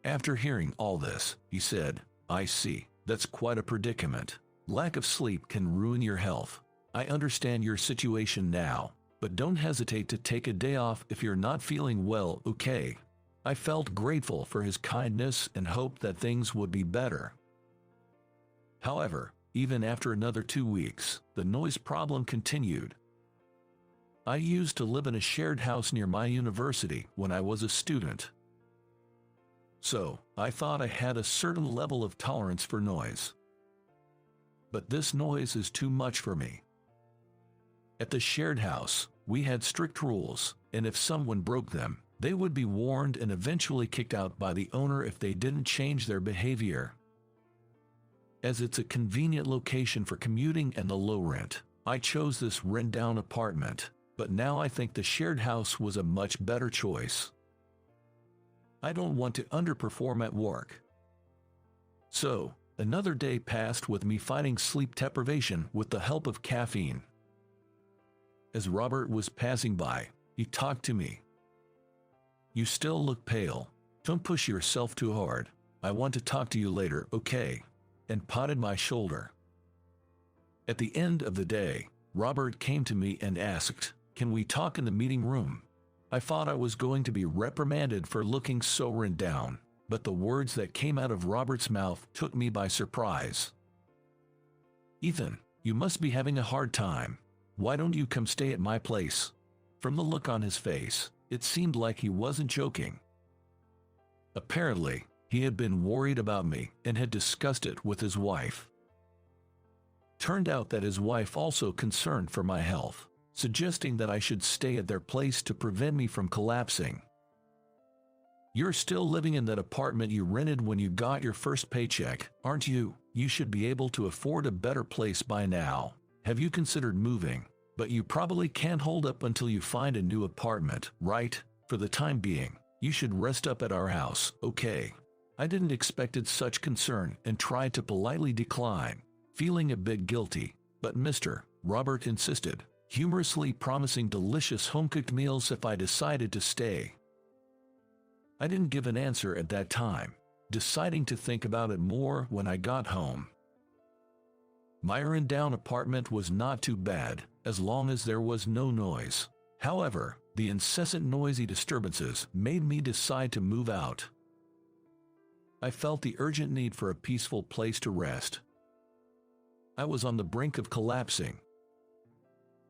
After hearing all this, he said, I see, that's quite a predicament. Lack of sleep can ruin your health. I understand your situation now, but don't hesitate to take a day off if you're not feeling well, okay? I felt grateful for his kindness and hoped that things would be better. However, even after another 2 weeks, the noise problem continued. I used to live in a shared house near my university when I was a student. So, I thought I had a certain level of tolerance for noise. But this noise is too much for me. At the shared house, we had strict rules, and if someone broke them, they would be warned and eventually kicked out by the owner if they didn't change their behavior. As it's a convenient location for commuting and the low rent, I chose this rent-down apartment, but now I think the shared house was a much better choice. I don't want to underperform at work. So, another day passed with me fighting sleep deprivation with the help of caffeine. As Robert was passing by, he talked to me. "You still look pale. Don't push yourself too hard. I want to talk to you later, okay?" and patted my shoulder. At the end of the day, Robert came to me and asked, "Can we talk in the meeting room?" I thought I was going to be reprimanded for looking so run down, but the words that came out of Robert's mouth took me by surprise. "Ethan, you must be having a hard time. Why don't you come stay at my place?" From the look on his face, it seemed like he wasn't joking. Apparently, he had been worried about me and had discussed it with his wife. Turned out that his wife also concerned for my health, suggesting that I should stay at their place to prevent me from collapsing. "You're still living in that apartment you rented when you got your first paycheck, aren't you? You should be able to afford a better place by now. Have you considered moving? But you probably can't hold up until you find a new apartment, right? For the time being, you should rest up at our house, okay?" I didn't expect such concern and tried to politely decline, feeling a bit guilty, but Mr. Robert insisted, humorously promising delicious home-cooked meals if I decided to stay. I didn't give an answer at that time, deciding to think about it more when I got home. My run-down apartment was not too bad, as long as there was no noise. However, the incessant noisy disturbances made me decide to move out. I felt the urgent need for a peaceful place to rest. I was on the brink of collapsing.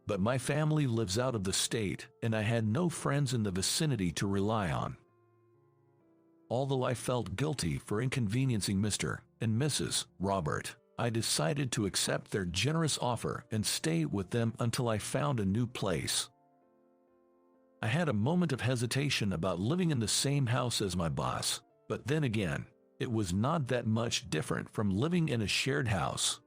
But my family lives out of the state, and I had no friends in the vicinity to rely on. Although I felt guilty for inconveniencing Mr. and Mrs. Robert, I decided to accept their generous offer and stay with them until I found a new place. I had a moment of hesitation about living in the same house as my boss, but then again, it was not that much different from living in a shared house.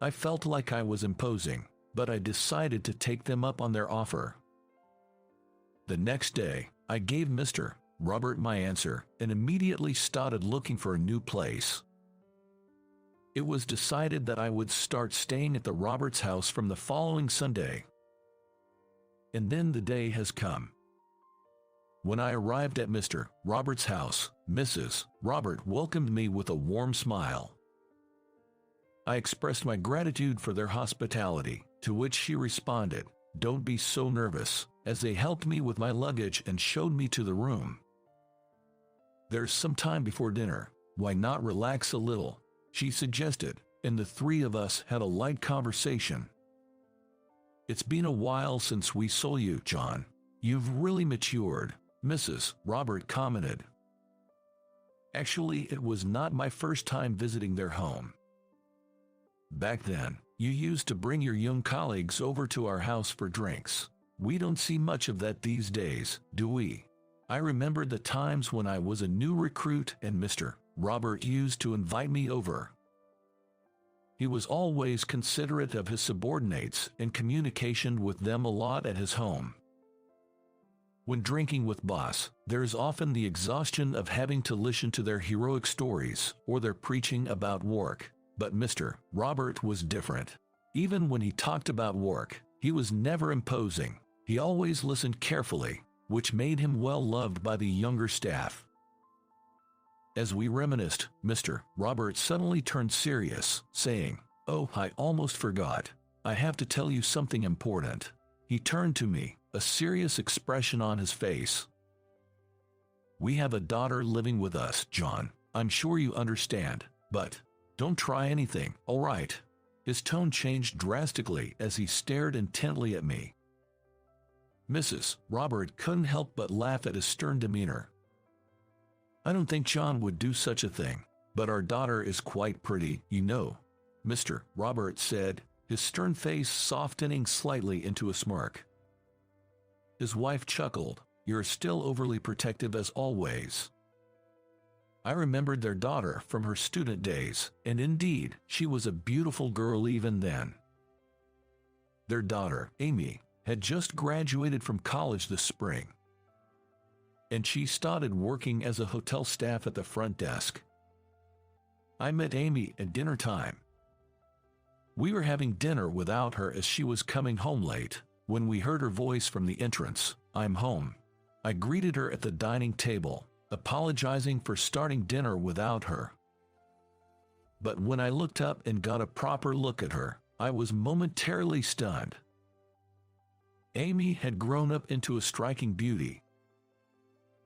I felt like I was imposing, but I decided to take them up on their offer. The next day, I gave Mr. Robert my answer and immediately started looking for a new place. It was decided that I would start staying at the Roberts' house from the following Sunday. And then the day has come. When I arrived at Mr. Roberts' house, Mrs. Robert welcomed me with a warm smile. I expressed my gratitude for their hospitality, to which she responded, "Don't be so nervous," as they helped me with my luggage and showed me to the room. "There's some time before dinner, why not relax a little?" she suggested, and the three of us had a light conversation. "It's been a while since we saw you, John. You've really matured," Mrs. Robert commented. Actually, it was not my first time visiting their home. Back then, you used to bring your young colleagues over to our house for drinks. We don't see much of that these days, do we? I remember the times when I was a new recruit and Mr. Robert used to invite me over. He was always considerate of his subordinates and communicated with them a lot at his home. When drinking with boss, there is often the exhaustion of having to listen to their heroic stories or their preaching about work, but Mr. Robert was different. Even when he talked about work, he was never imposing. He always listened carefully, which made him well loved by the younger staff. As we reminisced, Mr. Robert suddenly turned serious, saying, "Oh, I almost forgot. I have to tell you something important." He turned to me, a serious expression on his face. "We have a daughter living with us, John. I'm sure you understand, but don't try anything, all right?" His tone changed drastically as he stared intently at me. Mrs. Robert couldn't help but laugh at his stern demeanor. "I don't think John would do such a thing, but our daughter is quite pretty, you know," Mr. Robert said, his stern face softening slightly into a smirk. His wife chuckled. "You're still overly protective as always." I remembered their daughter from her student days, and indeed, she was a beautiful girl even then. Their daughter, Amy, had just graduated from college this spring, and she started working as a hotel staff at the front desk. I met Amy at dinner time. We were having dinner without her as she was coming home late, when we heard her voice from the entrance. "I'm home." I greeted her at the dining table, apologizing for starting dinner without her. But when I looked up and got a proper look at her, I was momentarily stunned. Amy had grown up into a striking beauty.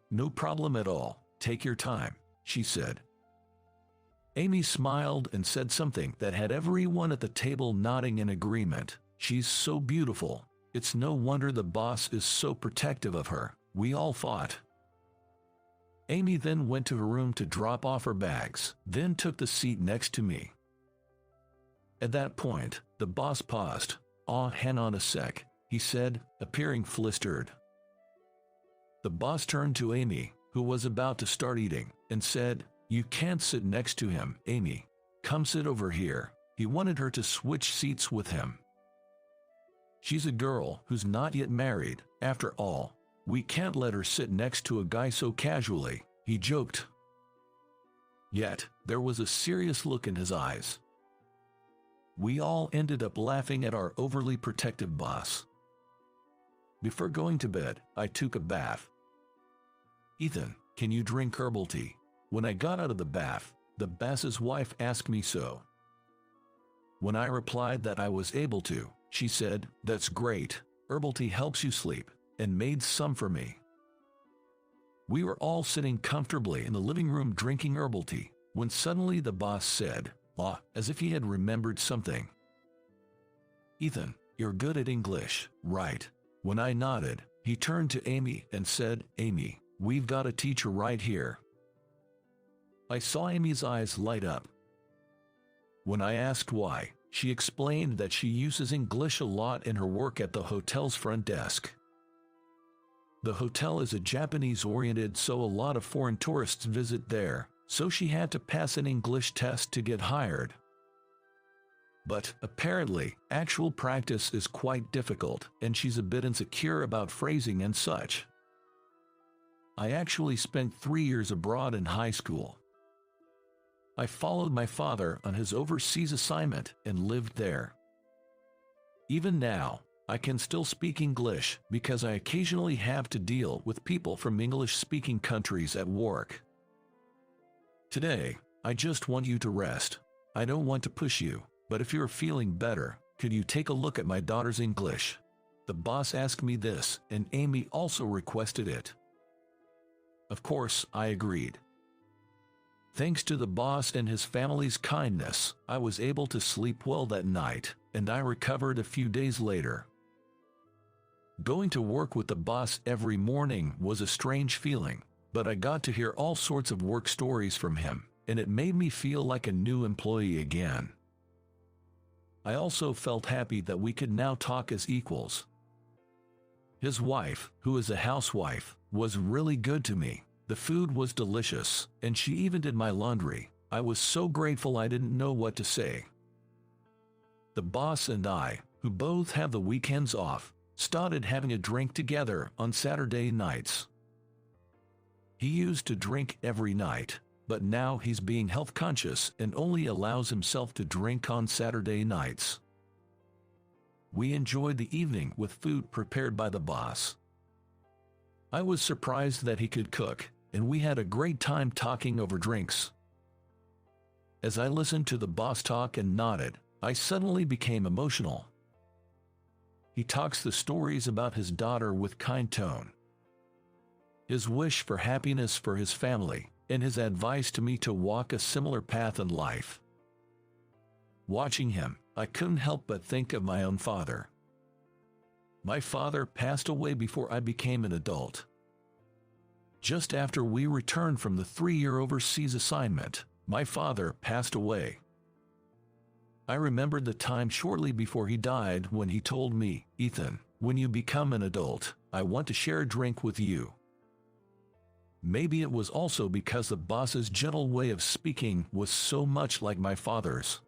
"No problem at all, take your time," she said. Amy smiled and said something that had everyone at the table nodding in agreement. "She's so beautiful. It's no wonder the boss is so protective of her," we all thought. Amy then went to her room to drop off her bags, then took the seat next to me. At that point, the boss paused. Hang on a sec," he said, appearing flustered. The boss turned to Amy, who was about to start eating, and said, "You can't sit next to him, Amy. Come sit over here." He wanted her to switch seats with him. "She's a girl who's not yet married, after all. We can't let her sit next to a guy so casually," he joked. Yet, there was a serious look in his eyes. We all ended up laughing at our overly protective boss. Before going to bed, I took a bath. "Ethan, can you drink herbal tea?" When I got out of the bath, the boss's wife asked me so. When I replied that I was able to, she said, "That's great, herbal tea helps you sleep," and made some for me. We were all sitting comfortably in the living room drinking herbal tea, when suddenly the boss said, as if he had remembered something, "Ethan, you're good at English, right?" When I nodded, he turned to Amy and said, "Amy, we've got a teacher right here." I saw Amy's eyes light up. When I asked why, she explained that she uses English a lot in her work at the hotel's front desk. The hotel is a Japanese-oriented, so a lot of foreign tourists visit there, so she had to pass an English test to get hired. But, apparently, actual practice is quite difficult, and she's a bit insecure about phrasing and such. I actually spent 3 years abroad in high school. I followed my father on his overseas assignment and lived there. Even now, I can still speak English because I occasionally have to deal with people from English-speaking countries at work. Today, I just want you to rest. I don't want to push you, but if you're feeling better, could you take a look at my daughter's English? The boss asked me this, and Amy also requested it. Of course, I agreed. Thanks to the boss and his family's kindness, I was able to sleep well that night, and I recovered a few days later. Going to work with the boss every morning was a strange feeling, but I got to hear all sorts of work stories from him, and it made me feel like a new employee again. I also felt happy that we could now talk as equals. His wife, who is a housewife, was really good to me. The food was delicious, and she even did my laundry. I was so grateful I didn't know what to say. The boss and I, who both have the weekends off, started having a drink together on Saturday nights. He used to drink every night, but now he's being health conscious and only allows himself to drink on Saturday nights. We enjoyed the evening with food prepared by the boss. I was surprised that he could cook, and we had a great time talking over drinks. As I listened to the boss talk and nodded, I suddenly became emotional. He talks the stories about his daughter with kind tone, his wish for happiness for his family, and his advice to me to walk a similar path in life. Watching him, I couldn't help but think of my own father. My father passed away before I became an adult. Just after we returned from the 3-year overseas assignment, my father passed away. I remembered the time shortly before he died when he told me, "Ethan, when you become an adult, I want to share a drink with you." Maybe it was also because the boss's gentle way of speaking was so much like my father's.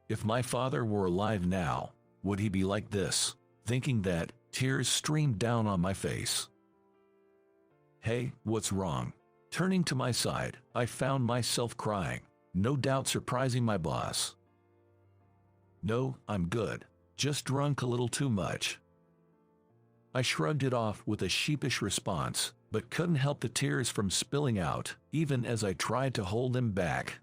If my father were alive now, would he be like this? Thinking that, tears streamed down on my face. "Hey, what's wrong?" Turning to my side, I found myself crying, no doubt surprising my boss. "No, I'm good. Just drunk a little too much." I shrugged it off with a sheepish response, but couldn't help the tears from spilling out, even as I tried to hold them back.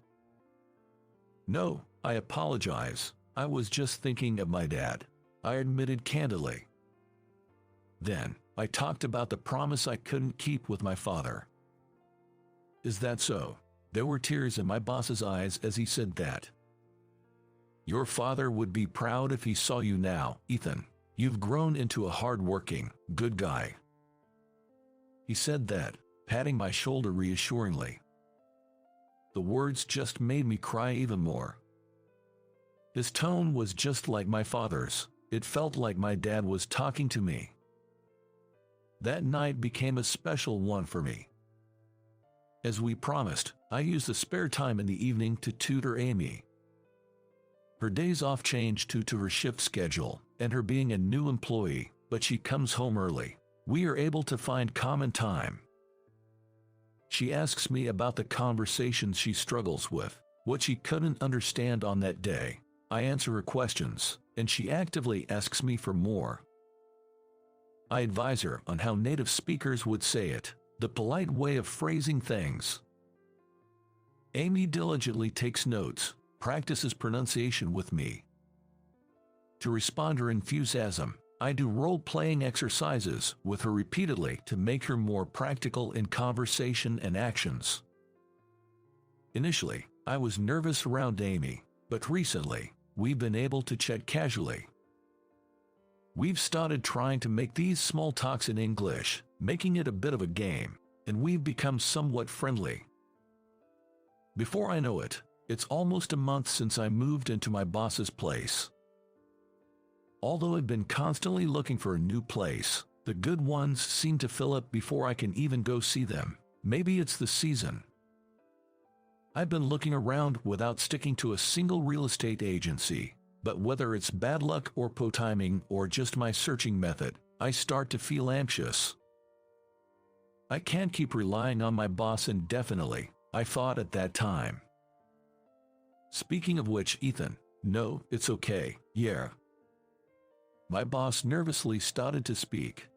"No, I apologize. I was just thinking of my dad," I admitted candidly. Then, I talked about the promise I couldn't keep with my father. "Is that so?" There were tears in my boss's eyes as he said that. "Your father would be proud if he saw you now, Ethan. You've grown into a hard-working, good guy." He said that, patting my shoulder reassuringly. The words just made me cry even more. His tone was just like my father's. It felt like my dad was talking to me. That night became a special one for me. As we promised, I used the spare time in the evening to tutor Amy. Her days off changed due to her shift schedule and her being a new employee, but she comes home early. We are able to find common time. She asks me about the conversations she struggles with, what she couldn't understand on that day. I answer her questions, and she actively asks me for more. I advise her on how native speakers would say it, the polite way of phrasing things. Amy diligently takes notes, practices pronunciation with me. To respond to her enthusiasm, I do role-playing exercises with her repeatedly to make her more practical in conversation and actions. Initially, I was nervous around Amy, but recently, we've been able to chat casually. We've started trying to make these small talks in English, making it a bit of a game, and we've become somewhat friendly. Before I know it, it's almost a month since I moved into my boss's place. Although I've been constantly looking for a new place, the good ones seem to fill up before I can even go see them. Maybe it's the season. I've been looking around without sticking to a single real estate agency, but whether it's bad luck or poor timing or just my searching method, I start to feel anxious. I can't keep relying on my boss indefinitely, I thought at that time. Speaking of which, Ethan, no, it's okay, yeah. My boss nervously started to speak.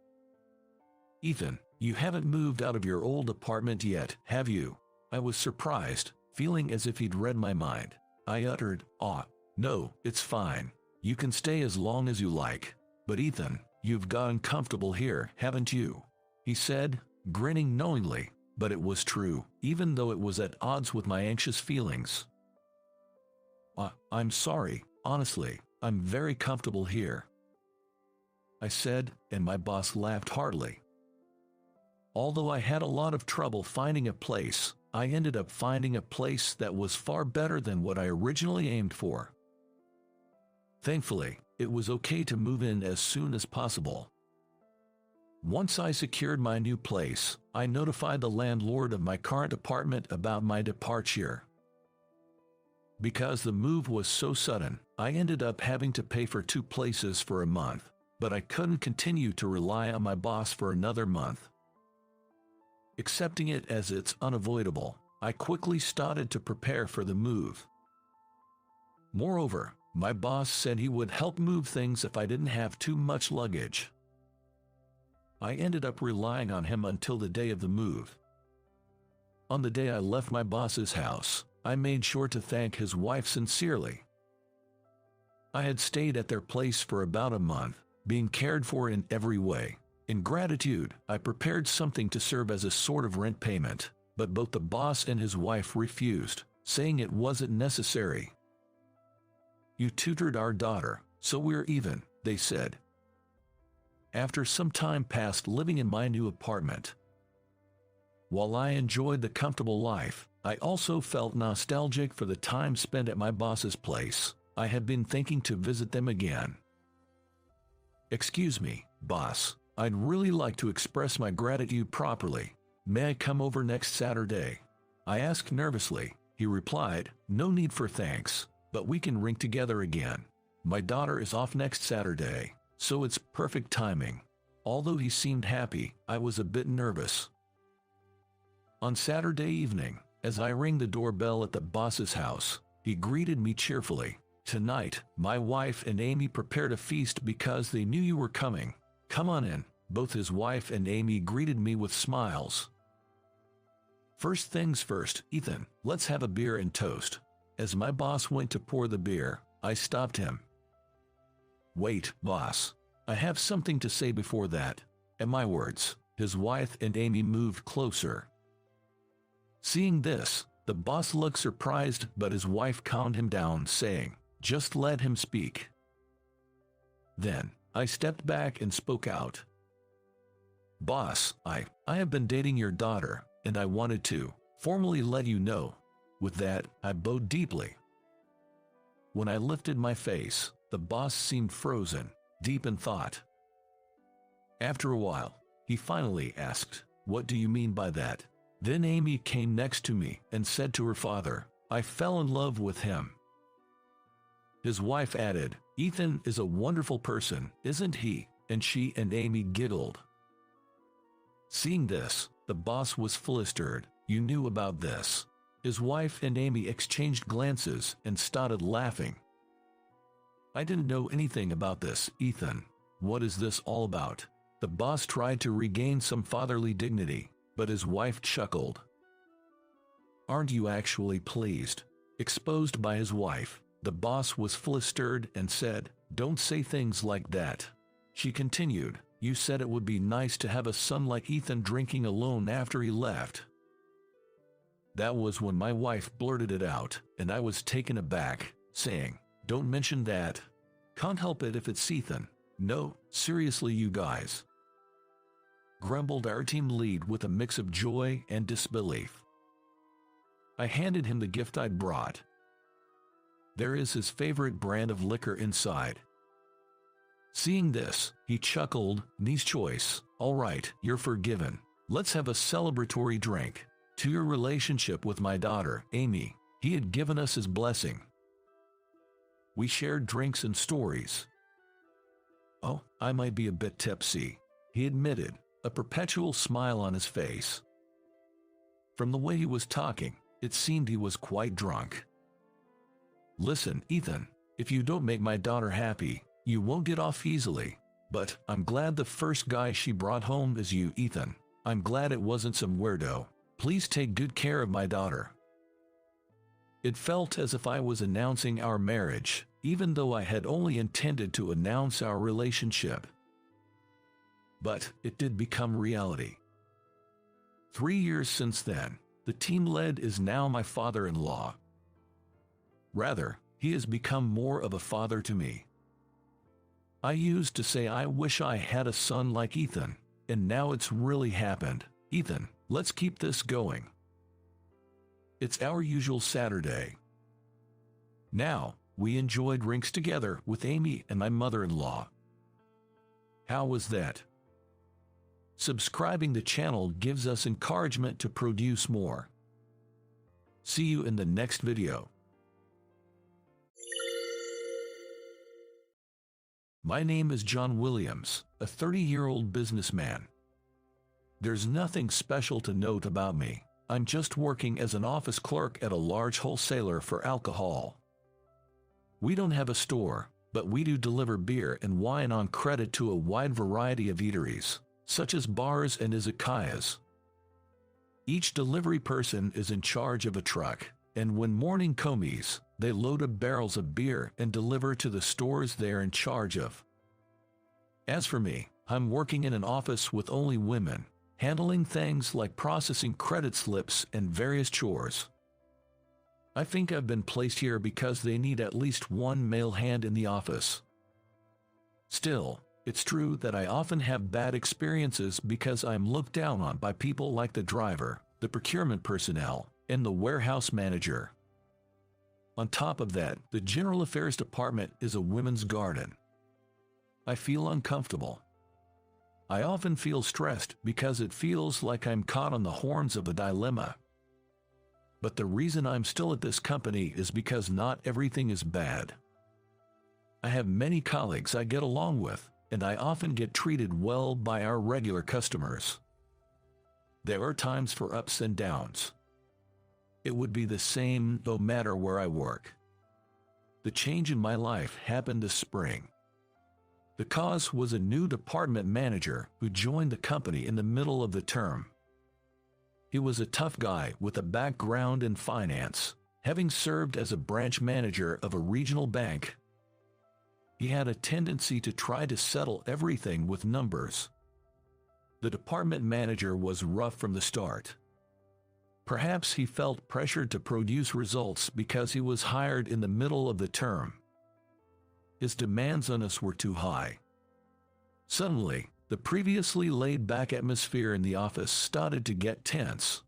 "Ethan, you haven't moved out of your old apartment yet, have you?" I was surprised, feeling as if he'd read my mind. I uttered, "No, it's fine. You can stay as long as you like. But Ethan, you've gotten comfortable here, haven't you?" he said, grinning knowingly, but it was true, even though it was at odds with my anxious feelings. I'm sorry, honestly, I'm very comfortable here," I said, and my boss laughed heartily. Although I had a lot of trouble finding a place, I ended up finding a place that was far better than what I originally aimed for. Thankfully, it was okay to move in as soon as possible. Once I secured my new place, I notified the landlord of my current apartment about my departure. Because the move was so sudden, I ended up having to pay for 2 places for a month, but I couldn't continue to rely on my boss for another month. Accepting it as it's unavoidable, I quickly started to prepare for the move. Moreover, my boss said he would help move things if I didn't have too much luggage. I ended up relying on him until the day of the move. On the day I left my boss's house, I made sure to thank his wife sincerely. I had stayed at their place for about a month, being cared for in every way. In gratitude, I prepared something to serve as a sort of rent payment, but both the boss and his wife refused, saying it wasn't necessary. "You tutored our daughter, so we're even," they said. After some time passed living in my new apartment, while I enjoyed the comfortable life, I also felt nostalgic for the time spent at my boss's place. I had been thinking to visit them again. "Excuse me, boss. I'd really like to express my gratitude properly. May I come over next Saturday?" I asked nervously. He replied, "No need for thanks, but we can drink together again. My daughter is off next Saturday, so it's perfect timing." Although he seemed happy, I was a bit nervous. On Saturday evening, as I rang the doorbell at the boss's house, he greeted me cheerfully. "Tonight, my wife and Amy prepared a feast because they knew you were coming. Come on in." Both his wife and Amy greeted me with smiles. "First things first, Ethan, let's have a beer and toast." As my boss went to pour the beer, I stopped him. "Wait, boss. I have something to say before that." At my words, his wife and Amy moved closer. Seeing this, the boss looked surprised, but his wife calmed him down, saying, "Just let him speak." Then, I stepped back and spoke out. "Boss, I have been dating your daughter, and I wanted to formally let you know." With that, I bowed deeply. When I lifted my face, the boss seemed frozen, deep in thought. After a while, he finally asked, "What do you mean by that?" Then Amy came next to me and said to her father, "I fell in love with him." His wife added, "Ethan is a wonderful person, isn't he?" And she and Amy giggled. Seeing this, the boss was flustered. "You knew about this?" His wife and Amy exchanged glances and started laughing. "I didn't know anything about this, Ethan. What is this all about?" The boss tried to regain some fatherly dignity, but his wife chuckled. "Aren't you actually pleased?" Exposed by his wife, the boss was flustered and said, "Don't say things like that." She continued, "You said it would be nice to have a son like Ethan drinking alone after he left." That was when my wife blurted it out, and I was taken aback, saying, "Don't mention that. Can't help it if it's Ethan." "No, seriously you guys," grumbled our team lead with a mix of joy and disbelief. I handed him the gift I'd brought. There is his favorite brand of liquor inside. Seeing this, he chuckled, "Nice choice. All right, you're forgiven. Let's have a celebratory drink to your relationship with my daughter, Amy." He had given us his blessing. We shared drinks and stories. "Oh, I might be a bit tipsy," he admitted, a perpetual smile on his face. From the way he was talking, it seemed he was quite drunk. "Listen, Ethan, if you don't make my daughter happy, you won't get off easily. But I'm glad the first guy she brought home is you, Ethan. I'm glad it wasn't some weirdo. Please take good care of my daughter." It felt as if I was announcing our marriage, even though I had only intended to announce our relationship. But it did become reality. 3 years since then, the team lead is now my father-in-law. Rather, he has become more of a father to me. I used to say I wish I had a son like Ethan, and now it's really happened. "Ethan, let's keep this going." It's our usual Saturday. Now, we enjoy drinks together with Amy and my mother-in-law. How was that? Subscribing the channel gives us encouragement to produce more. See you in the next video. My name is John Williams, a 30-year-old businessman. There's nothing special to note about me. I'm just working as an office clerk at a large wholesaler for alcohol. We don't have a store, but we do deliver beer and wine on credit to a wide variety of eateries, such as bars and izakayas. Each delivery person is in charge of a truck. and when morning comes, they load up barrels of beer and deliver to the stores they're in charge of. As for me, I'm working in an office with only women, handling things like processing credit slips and various chores. I think I've been placed here because they need at least one male hand in the office. Still, it's true that I often have bad experiences because I'm looked down on by people like the driver, the procurement personnel, and the warehouse manager. On top of that, the general affairs department is a women's garden. I feel uncomfortable. I often feel stressed because it feels like I'm caught on the horns of a dilemma. But the reason I'm still at this company is because not everything is bad. I have many colleagues I get along with, and I often get treated well by our regular customers. There are times for ups and downs. It would be the same no matter where I work. The change in my life happened this spring. The cause was a new department manager who joined the company in the middle of the term. He was a tough guy with a background in finance, having served as a branch manager of a regional bank. He had a tendency to try to settle everything with numbers. The department manager was rough from the start. Perhaps he felt pressured to produce results because he was hired in the middle of the term. His demands on us were too high. Suddenly, the previously laid-back atmosphere in the office started to get tense.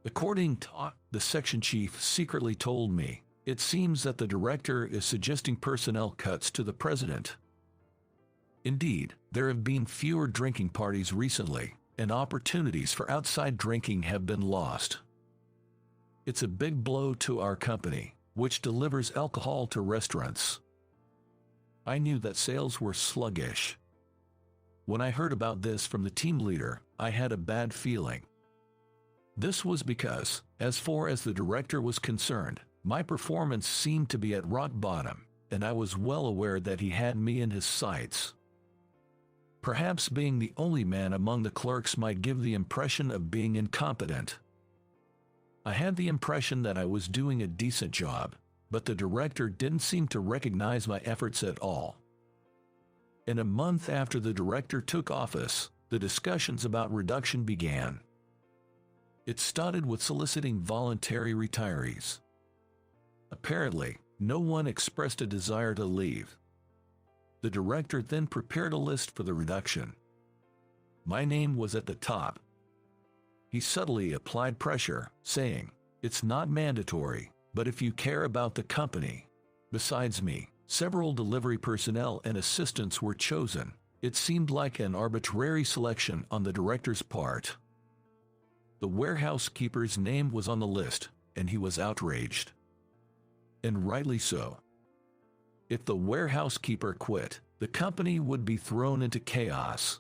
According to the section chief secretly told me, it seems that the director is suggesting personnel cuts to the president. Indeed, there have been fewer drinking parties recently, and opportunities for outside drinking have been lost. It's a big blow to our company, which delivers alcohol to restaurants. I knew that sales were sluggish. When I heard about this from the team leader, I had a bad feeling. This was because, as far as the director was concerned, my performance seemed to be at rock bottom, and I was well aware that he had me in his sights. Perhaps being the only man among the clerks might give the impression of being incompetent. I had the impression that I was doing a decent job, but the director didn't seem to recognize my efforts at all. In a month after the director took office, the discussions about reduction began. It started with soliciting voluntary retirees. Apparently, no one expressed a desire to leave. The director then prepared a list for the reduction. My name was at the top. He subtly applied pressure, saying, "It's not mandatory, but if you care about the company." Besides me, several delivery personnel and assistants were chosen. It seemed like an arbitrary selection on the director's part. The warehouse keeper's name was on the list, and he was outraged. And rightly so. If the warehouse keeper quit, the company would be thrown into chaos.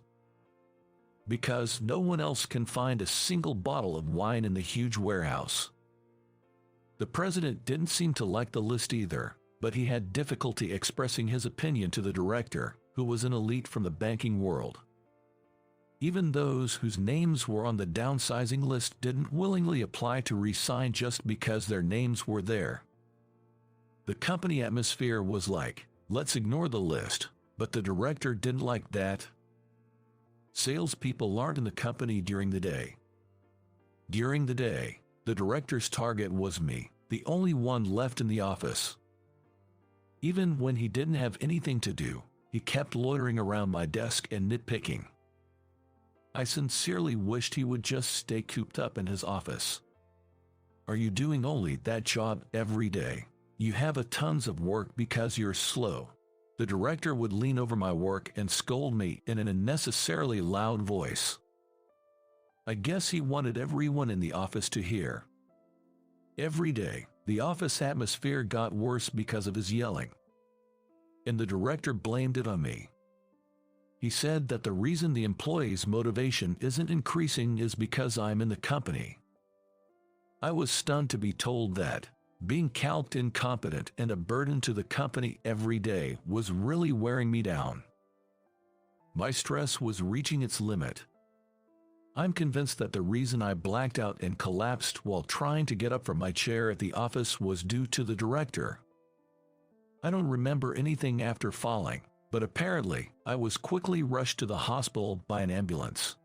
Because no one else can find a single bottle of wine in the huge warehouse. The president didn't seem to like the list either, but he had difficulty expressing his opinion to the director, who was an elite from the banking world. Even those whose names were on the downsizing list didn't willingly apply to resign just because their names were there. The company atmosphere was like, let's ignore the list, but the director didn't like that. Salespeople aren't in the company during the day. During the day, the director's target was me, the only one left in the office. Even when he didn't have anything to do, he kept loitering around my desk and nitpicking. I sincerely wished he would just stay cooped up in his office. Are you doing only that job every day? You have a tons of work because you're slow. The director would lean over my work and scold me in an unnecessarily loud voice. I guess he wanted everyone in the office to hear. Every day, the office atmosphere got worse because of his yelling. And the director blamed it on me. He said that the reason the employees' motivation isn't increasing is because I'm in the company. I was stunned to be told that being called incompetent and a burden to the company every day was really wearing me down. My stress was reaching its limit. I'm convinced that the reason I blacked out and collapsed while trying to get up from my chair at the office was due to the director. I don't remember anything after falling, but apparently, I was quickly rushed to the hospital by an ambulance.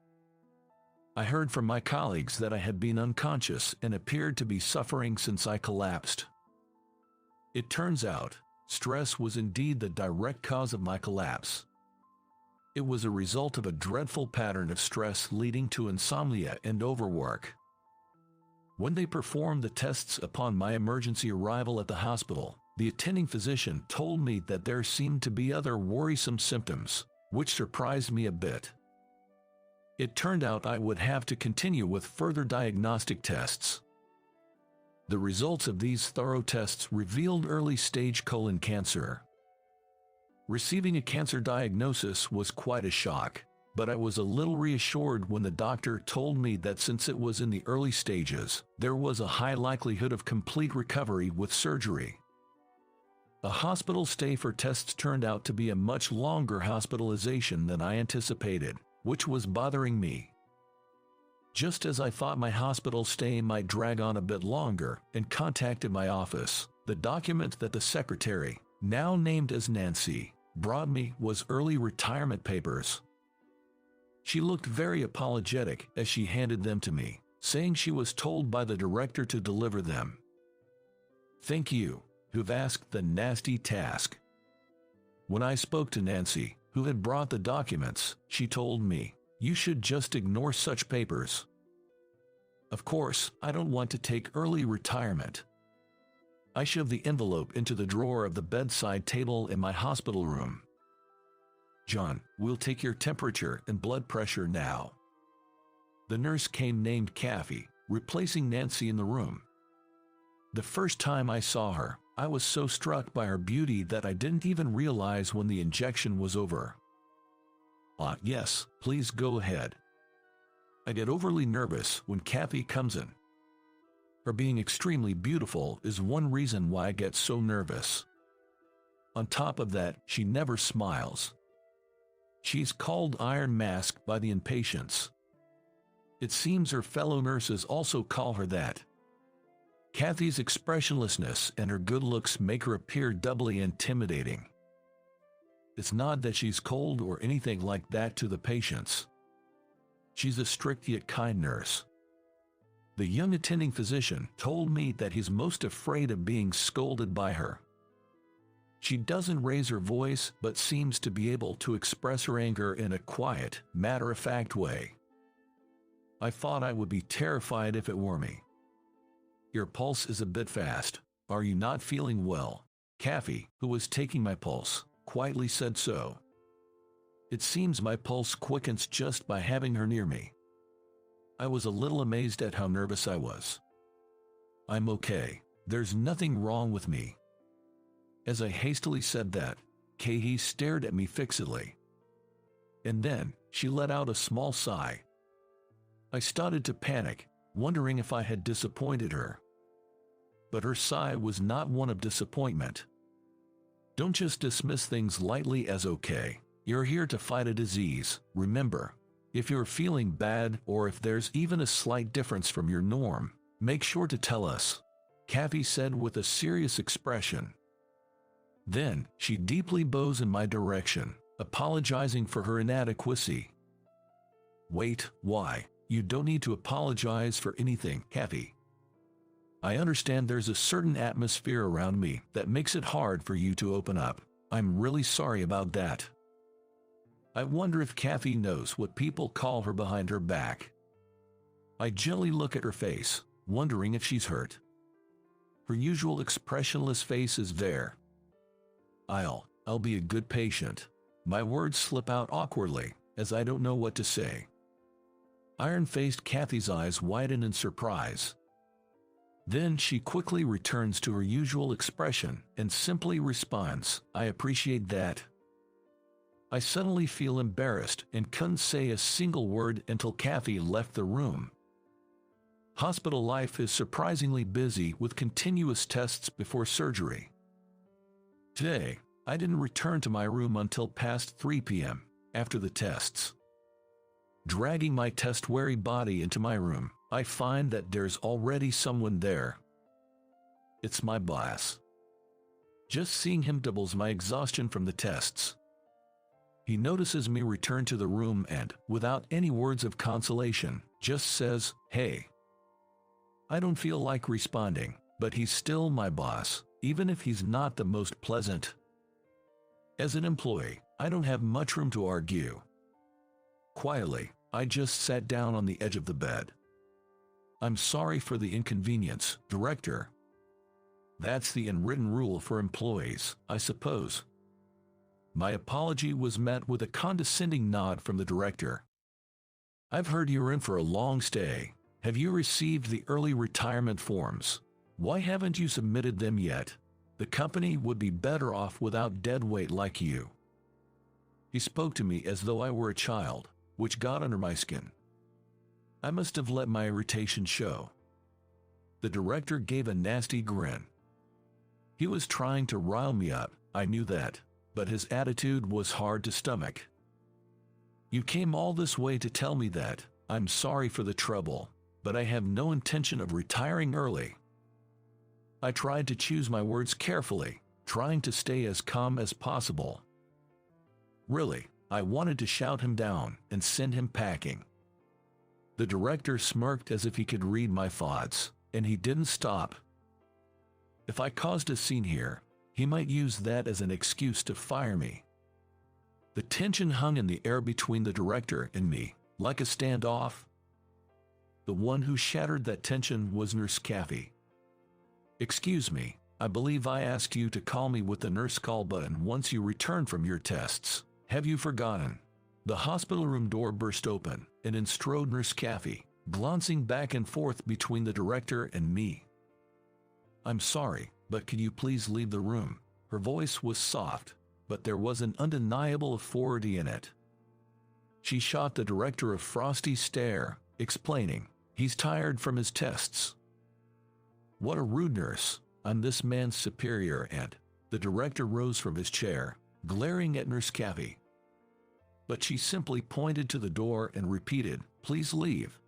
I heard from my colleagues that I had been unconscious and appeared to be suffering since I collapsed. It turns out, stress was indeed the direct cause of my collapse. It was a result of a dreadful pattern of stress leading to insomnia and overwork. When they performed the tests upon my emergency arrival at the hospital, the attending physician told me that there seemed to be other worrisome symptoms, which surprised me a bit. It turned out I would have to continue with further diagnostic tests. The results of these thorough tests revealed early-stage colon cancer. Receiving a cancer diagnosis was quite a shock, but I was a little reassured when the doctor told me that since it was in the early stages, there was a high likelihood of complete recovery with surgery. A hospital stay for tests turned out to be a much longer hospitalization than I anticipated, which was bothering me. Just as I thought my hospital stay might drag on a bit longer and contacted my office, the document that the secretary, now named as Nancy, brought me was early retirement papers. She looked very apologetic as she handed them to me, saying she was told by the director to deliver them. "Thank you, who've asked the nasty task." When I spoke to Nancy, who had brought the documents, she told me, "You should just ignore such papers." Of course, I don't want to take early retirement. I shoved the envelope into the drawer of the bedside table in my hospital room. "John, we'll take your temperature and blood pressure now." The nurse came named Kathy, replacing Nancy in the room. The first time I saw her, I was so struck by her beauty that I didn't even realize when the injection was over. Yes, please go ahead." I get overly nervous when Kathy comes in. Her being extremely beautiful is one reason why I get so nervous. On top of that, she never smiles. She's called Iron Mask by the inpatients. It seems her fellow nurses also call her that. Kathy's expressionlessness and her good looks make her appear doubly intimidating. It's not that she's cold or anything like that to the patients. She's a strict yet kind nurse. The young attending physician told me that he's most afraid of being scolded by her. She doesn't raise her voice but seems to be able to express her anger in a quiet, matter-of-fact way. I thought I would be terrified if it were me. "Your pulse is a bit fast. Are you not feeling well?" Kathy, who was taking my pulse, quietly said so. It seems my pulse quickens just by having her near me. I was a little amazed at how nervous I was. "I'm okay. There's nothing wrong with me." As I hastily said that, Katie stared at me fixedly. And then, she let out a small sigh. I started to panic, wondering if I had disappointed her. But her sigh was not one of disappointment. "Don't just dismiss things lightly as okay. You're here to fight a disease, remember. If you're feeling bad or if there's even a slight difference from your norm, make sure to tell us," Kathy said with a serious expression. Then, she deeply bows in my direction, apologizing for her inadequacy. "Wait, why? You don't need to apologize for anything, Kathy. I understand there's a certain atmosphere around me that makes it hard for you to open up. I'm really sorry about that." I wonder if Kathy knows what people call her behind her back. I gently look at her face, wondering if she's hurt. Her usual expressionless face is there. I'll be a good patient." My words slip out awkwardly, as I don't know what to say. Iron-faced Kathy's eyes widen in surprise. Then she quickly returns to her usual expression and simply responds, "I appreciate that." I suddenly feel embarrassed and couldn't say a single word until Kathy left the room. Hospital life is surprisingly busy with continuous tests before surgery. Today, I didn't return to my room until past 3 p.m. after the tests. Dragging my test-weary body into my room, I find that there's already someone there. It's my boss. Just seeing him doubles my exhaustion from the tests. He notices me return to the room and, without any words of consolation, just says, "Hey." I don't feel like responding, but he's still my boss, even if he's not the most pleasant. As an employee, I don't have much room to argue. Quietly, I just sat down on the edge of the bed. "I'm sorry for the inconvenience, Director." That's the unwritten rule for employees, I suppose. My apology was met with a condescending nod from the director. "I've heard you're in for a long stay. Have you received the early retirement forms? Why haven't you submitted them yet? The company would be better off without deadweight like you." He spoke to me as though I were a child, which got under my skin. I must have let my irritation show. The director gave a nasty grin. He was trying to rile me up, I knew that, but his attitude was hard to stomach. "You came all this way to tell me that. I'm sorry for the trouble, but I have no intention of retiring early." I tried to choose my words carefully, trying to stay as calm as possible. Really, I wanted to shout him down and send him packing. The director smirked as if he could read my thoughts, and he didn't stop. If I caused a scene here, he might use that as an excuse to fire me. The tension hung in the air between the director and me, like a standoff. The one who shattered that tension was Nurse Kathy. "Excuse me, I believe I asked you to call me with the nurse call button once you return from your tests. Have you forgotten?" The hospital room door burst open, and in strode Nurse Kathy, glancing back and forth between the director and me. "I'm sorry, but could you please leave the room?" Her voice was soft, but there was an undeniable authority in it. She shot the director a frosty stare, explaining, "He's tired from his tests." What a rude nurse. I'm this man's superior, and the director rose from his chair, glaring at Nurse Kathy. But she simply pointed to the door and repeated, "Please leave."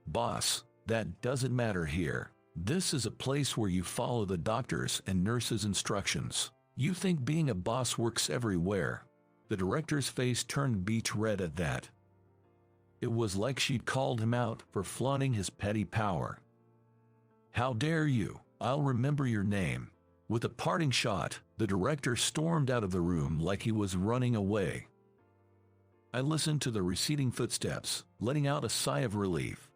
"Boss, that doesn't matter here. This is a place where you follow the doctor's and nurse's instructions. You think being a boss works everywhere." The director's face turned beet red at that. It was like she'd called him out for flaunting his petty power. "How dare you? I'll remember your name." With a parting shot, the director stormed out of the room like he was running away. I listened to the receding footsteps, letting out a sigh of relief.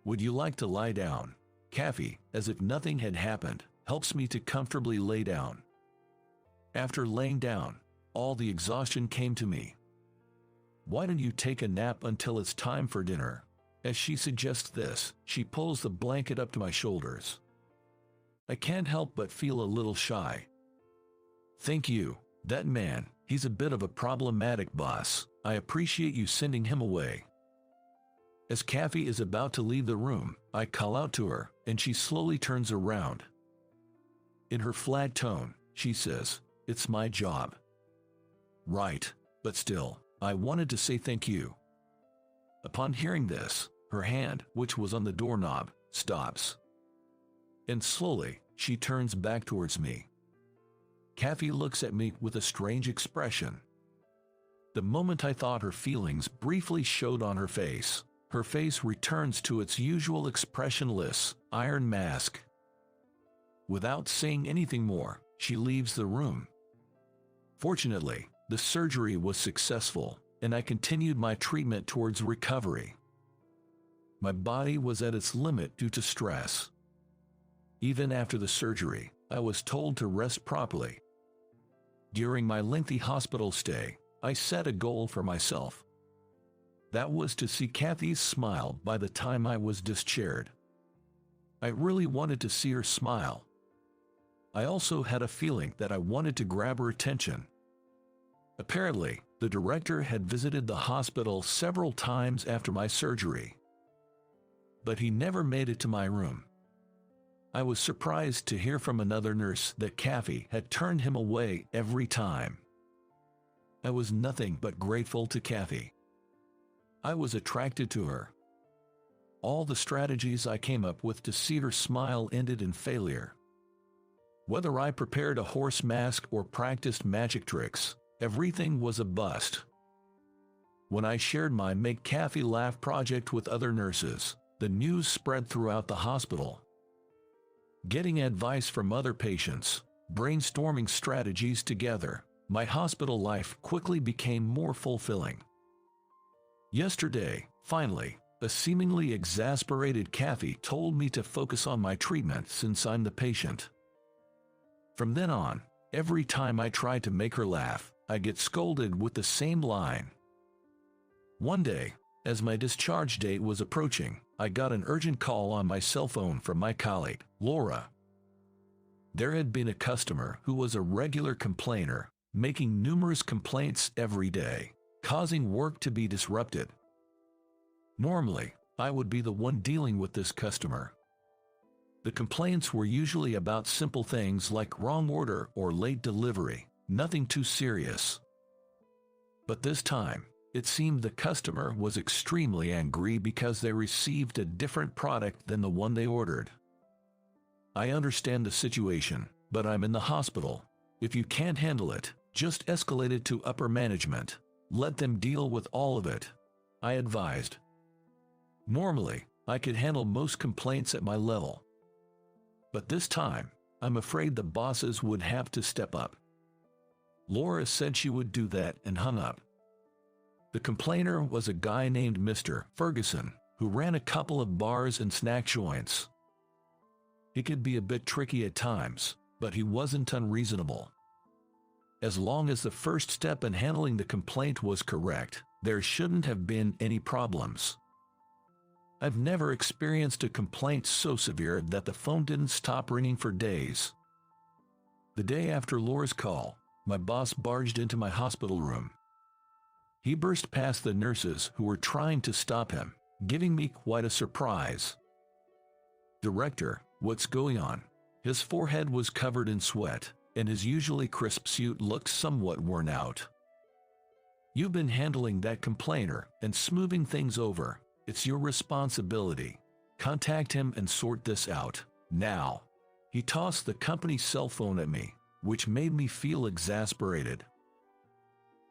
"Would you like to lie down?" Kathy, as if nothing had happened, helps me to comfortably lay down. After laying down, all the exhaustion came to me. "Why don't you take a nap until it's time for dinner?" As she suggests this, she pulls the blanket up to my shoulders. I can't help but feel a little shy. "Thank you. That man, he's a bit of a problematic boss. I appreciate you sending him away." As Kathy is about to leave the room, I call out to her, and she slowly turns around. In her flat tone, she says, "It's my job." Right, but still, I wanted to say thank you. Upon hearing this, her hand, which was on the doorknob, stops. And slowly, she turns back towards me. Kathy looks at me with a strange expression. The moment I thought her feelings briefly showed on her face returns to its usual expressionless, iron mask. Without saying anything more, she leaves the room. Fortunately, the surgery was successful, and I continued my treatment towards recovery. My body was at its limit due to stress. Even after the surgery, I was told to rest properly. During my lengthy hospital stay, I set a goal for myself. That was to see Kathy's smile by the time I was discharged. I really wanted to see her smile. I also had a feeling that I wanted to grab her attention. Apparently, the director had visited the hospital several times after my surgery. But he never made it to my room. I was surprised to hear from another nurse that Kathy had turned him away every time. I was nothing but grateful to Kathy. I was attracted to her. All the strategies I came up with to see her smile ended in failure. Whether I prepared a horse mask or practiced magic tricks, everything was a bust. When I shared my Make Kathy Laugh project with other nurses, the news spread throughout the hospital. Getting advice from other patients, brainstorming strategies together, my hospital life quickly became more fulfilling. Yesterday, finally, a seemingly exasperated Kathy told me to focus on my treatment since I'm the patient. From then on, every time I try to make her laugh, I get scolded with the same line. One day, as my discharge date was approaching, I got an urgent call on my cell phone from my colleague, Laura. There had been a customer who was a regular complainer, making numerous complaints every day, causing work to be disrupted. Normally, I would be the one dealing with this customer. The complaints were usually about simple things like wrong order or late delivery, nothing too serious. But this time, it seemed the customer was extremely angry because they received a different product than the one they ordered. I understand the situation, but I'm in the hospital. If you can't handle it, just escalate it to upper management. Let them deal with all of it, I advised. Normally, I could handle most complaints at my level. But this time, I'm afraid the bosses would have to step up. Laura said she would do that and hung up. The complainer was a guy named Mr. Ferguson, who ran a couple of bars and snack joints. He could be a bit tricky at times, but he wasn't unreasonable. As long as the first step in handling the complaint was correct, there shouldn't have been any problems. I've never experienced a complaint so severe that the phone didn't stop ringing for days. The day after Laura's call, my boss barged into my hospital room. He burst past the nurses who were trying to stop him, giving me quite a surprise. "Director, what's going on?" His forehead was covered in sweat, and his usually crisp suit looked somewhat worn out. "You've been handling that complainer and smoothing things over. It's your responsibility. Contact him and sort this out, now." He tossed the company cell phone at me, which made me feel exasperated.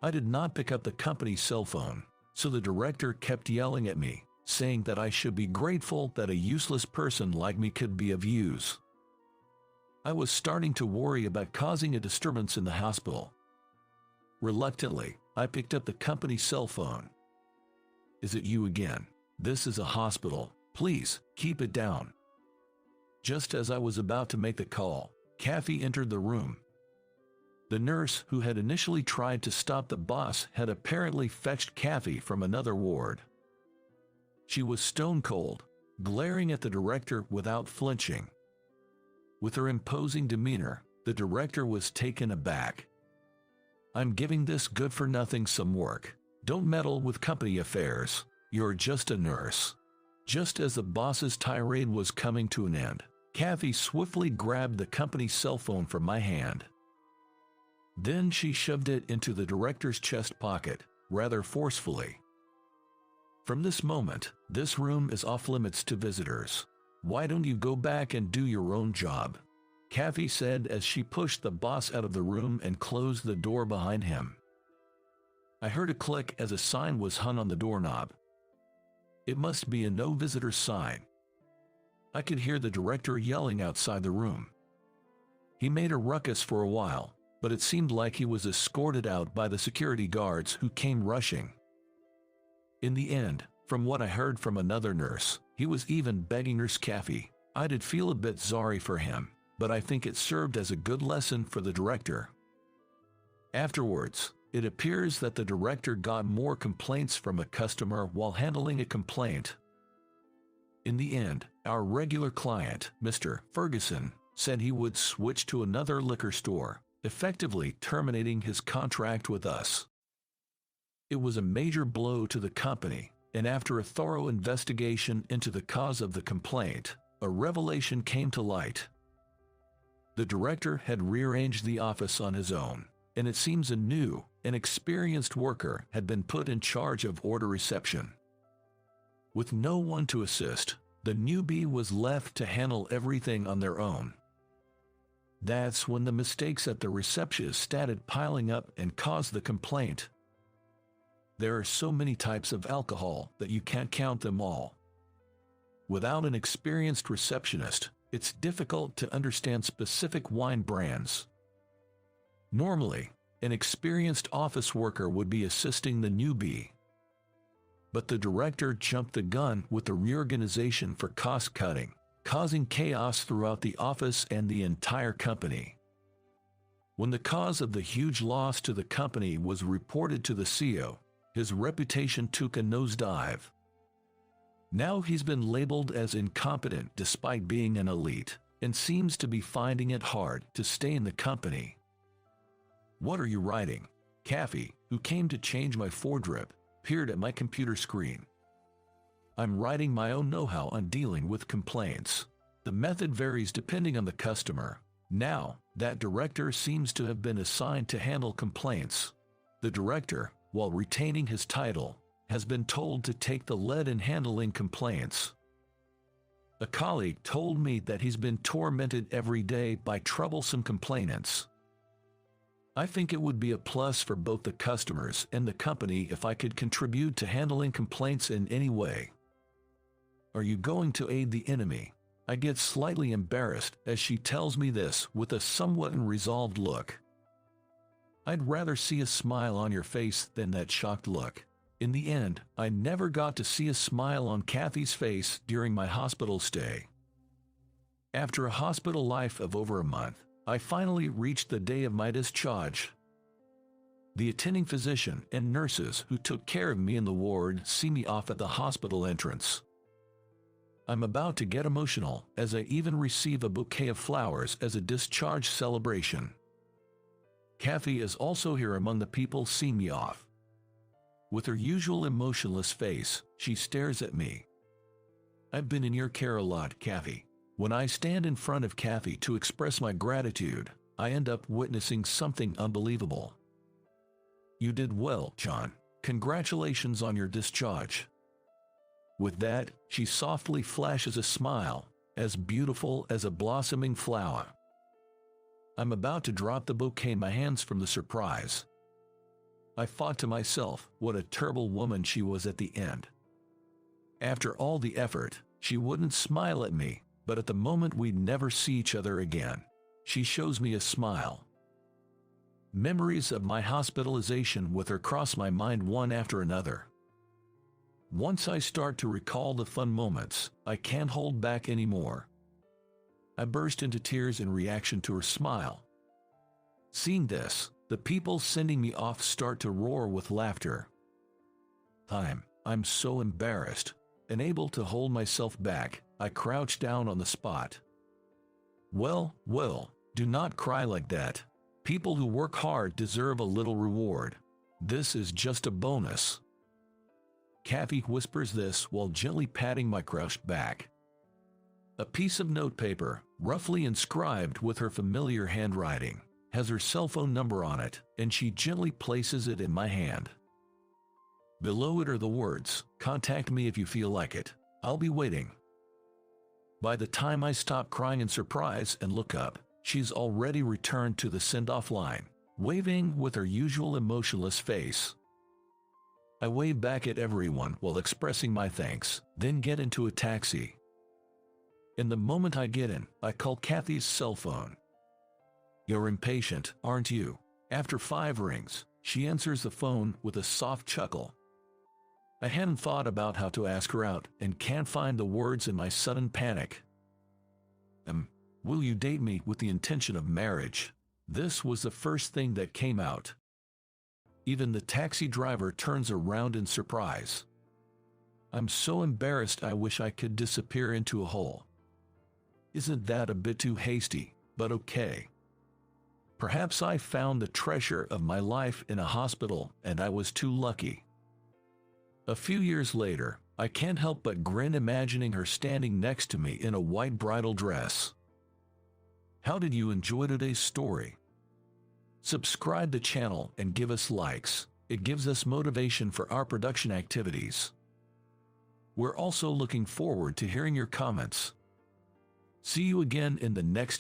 I did not pick up the company cell phone, so the director kept yelling at me, saying that I should be grateful that a useless person like me could be of use. I was starting to worry about causing a disturbance in the hospital. Reluctantly, I picked up the company cell phone. "Is it you again? This is a hospital. Please, keep it down." Just as I was about to make the call, Kathy entered the room. The nurse who had initially tried to stop the boss had apparently fetched Kathy from another ward. She was stone cold, glaring at the director without flinching. With her imposing demeanor, the director was taken aback. "I'm giving this good-for-nothing some work. Don't meddle with company affairs. You're just a nurse." Just as the boss's tirade was coming to an end, Kathy swiftly grabbed the company cell phone from my hand. Then she shoved it into the director's chest pocket, rather forcefully. "From this moment, this room is off-limits to visitors. Why don't you go back and do your own job?" Kathy said as she pushed the boss out of the room and closed the door behind him. I heard a click as a sign was hung on the doorknob. It must be a no-visitor sign. I could hear the director yelling outside the room. He made a ruckus for a while, but it seemed like he was escorted out by the security guards who came rushing. In the end, from what I heard from another nurse, he was even begging Nurse Kathy. I did feel a bit sorry for him, but I think it served as a good lesson for the director. Afterwards, it appears that the director got more complaints from a customer while handling a complaint. In the end, our regular client, Mr. Ferguson, said he would switch to another liquor store, effectively terminating his contract with us. It was a major blow to the company, and after a thorough investigation into the cause of the complaint, a revelation came to light. The director had rearranged the office on his own, and it seems a new and experienced worker had been put in charge of order reception. With no one to assist, the newbie was left to handle everything on their own. That's when the mistakes at the reception started piling up and caused the complaint. There are so many types of alcohol that you can't count them all. Without an experienced receptionist, it's difficult to understand specific wine brands. Normally, an experienced office worker would be assisting the newbie. But the director jumped the gun with the reorganization for cost-cutting, causing chaos throughout the office and the entire company. When the cause of the huge loss to the company was reported to the CEO, his reputation took a nosedive. Now he's been labeled as incompetent despite being an elite, and seems to be finding it hard to stay in the company. "What are you writing?" Kathy, who came to change my foredrip, peered at my computer screen. "I'm writing my own know-how on dealing with complaints. The method varies depending on the customer. Now, that director seems to have been assigned to handle complaints. The director, while retaining his title, has been told to take the lead in handling complaints. A colleague told me that he's been tormented every day by troublesome complainants. I think it would be a plus for both the customers and the company if I could contribute to handling complaints in any way." "Are you going to aid the enemy?" I get slightly embarrassed as she tells me this with a somewhat unresolved look. I'd rather see a smile on your face than that shocked look. In the end, I never got to see a smile on Kathy's face during my hospital stay. After a hospital life of over a month, I finally reached the day of my discharge. The attending physician and nurses who took care of me in the ward see me off at the hospital entrance. I'm about to get emotional as I even receive a bouquet of flowers as a discharge celebration. Kathy is also here among the people seeing me off. With her usual emotionless face, she stares at me. "I've been in your care a lot, Kathy." When I stand in front of Kathy to express my gratitude, I end up witnessing something unbelievable. "You did well, John. Congratulations on your discharge." With that, she softly flashes a smile, as beautiful as a blossoming flower. I'm about to drop the bouquet in my hands from the surprise. I thought to myself, what a terrible woman she was at the end. After all the effort, she wouldn't smile at me, but at the moment we'd never see each other again. She shows me a smile. Memories of my hospitalization with her cross my mind one after another. Once I start to recall the fun moments, I can't hold back anymore. I burst into tears in reaction to her smile. Seeing this, the people sending me off start to roar with laughter. I'm so embarrassed. Unable to hold myself back, I crouch down on the spot. Well, do not cry like that. People who work hard deserve a little reward. This is just a bonus. Kathy whispers this while gently patting my crouched back. A piece of notepaper, roughly inscribed with her familiar handwriting, has her cell phone number on it, and she gently places it in my hand. Below it are the words, "Contact me if you feel like it. I'll be waiting." By the time I stop crying in surprise and look up, she's already returned to the send-off line, waving with her usual emotionless face. I wave back at everyone while expressing my thanks, then get into a taxi. In the moment I get in, I call Kathy's cell phone. "You're impatient, aren't you?" After 5 rings, she answers the phone with a soft chuckle. I hadn't thought about how to ask her out and can't find the words in my sudden panic. Will you date me with the intention of marriage? This was the first thing that came out. Even the taxi driver turns around in surprise. I'm so embarrassed I wish I could disappear into a hole. Isn't that a bit too hasty, but okay. Perhaps I found the treasure of my life in a hospital and I was too lucky. A few years later, I can't help but grin imagining her standing next to me in a white bridal dress. How did you enjoy today's story? Subscribe the channel and give us likes. It gives us motivation for our production activities. We're also looking forward to hearing your comments. See you again in the next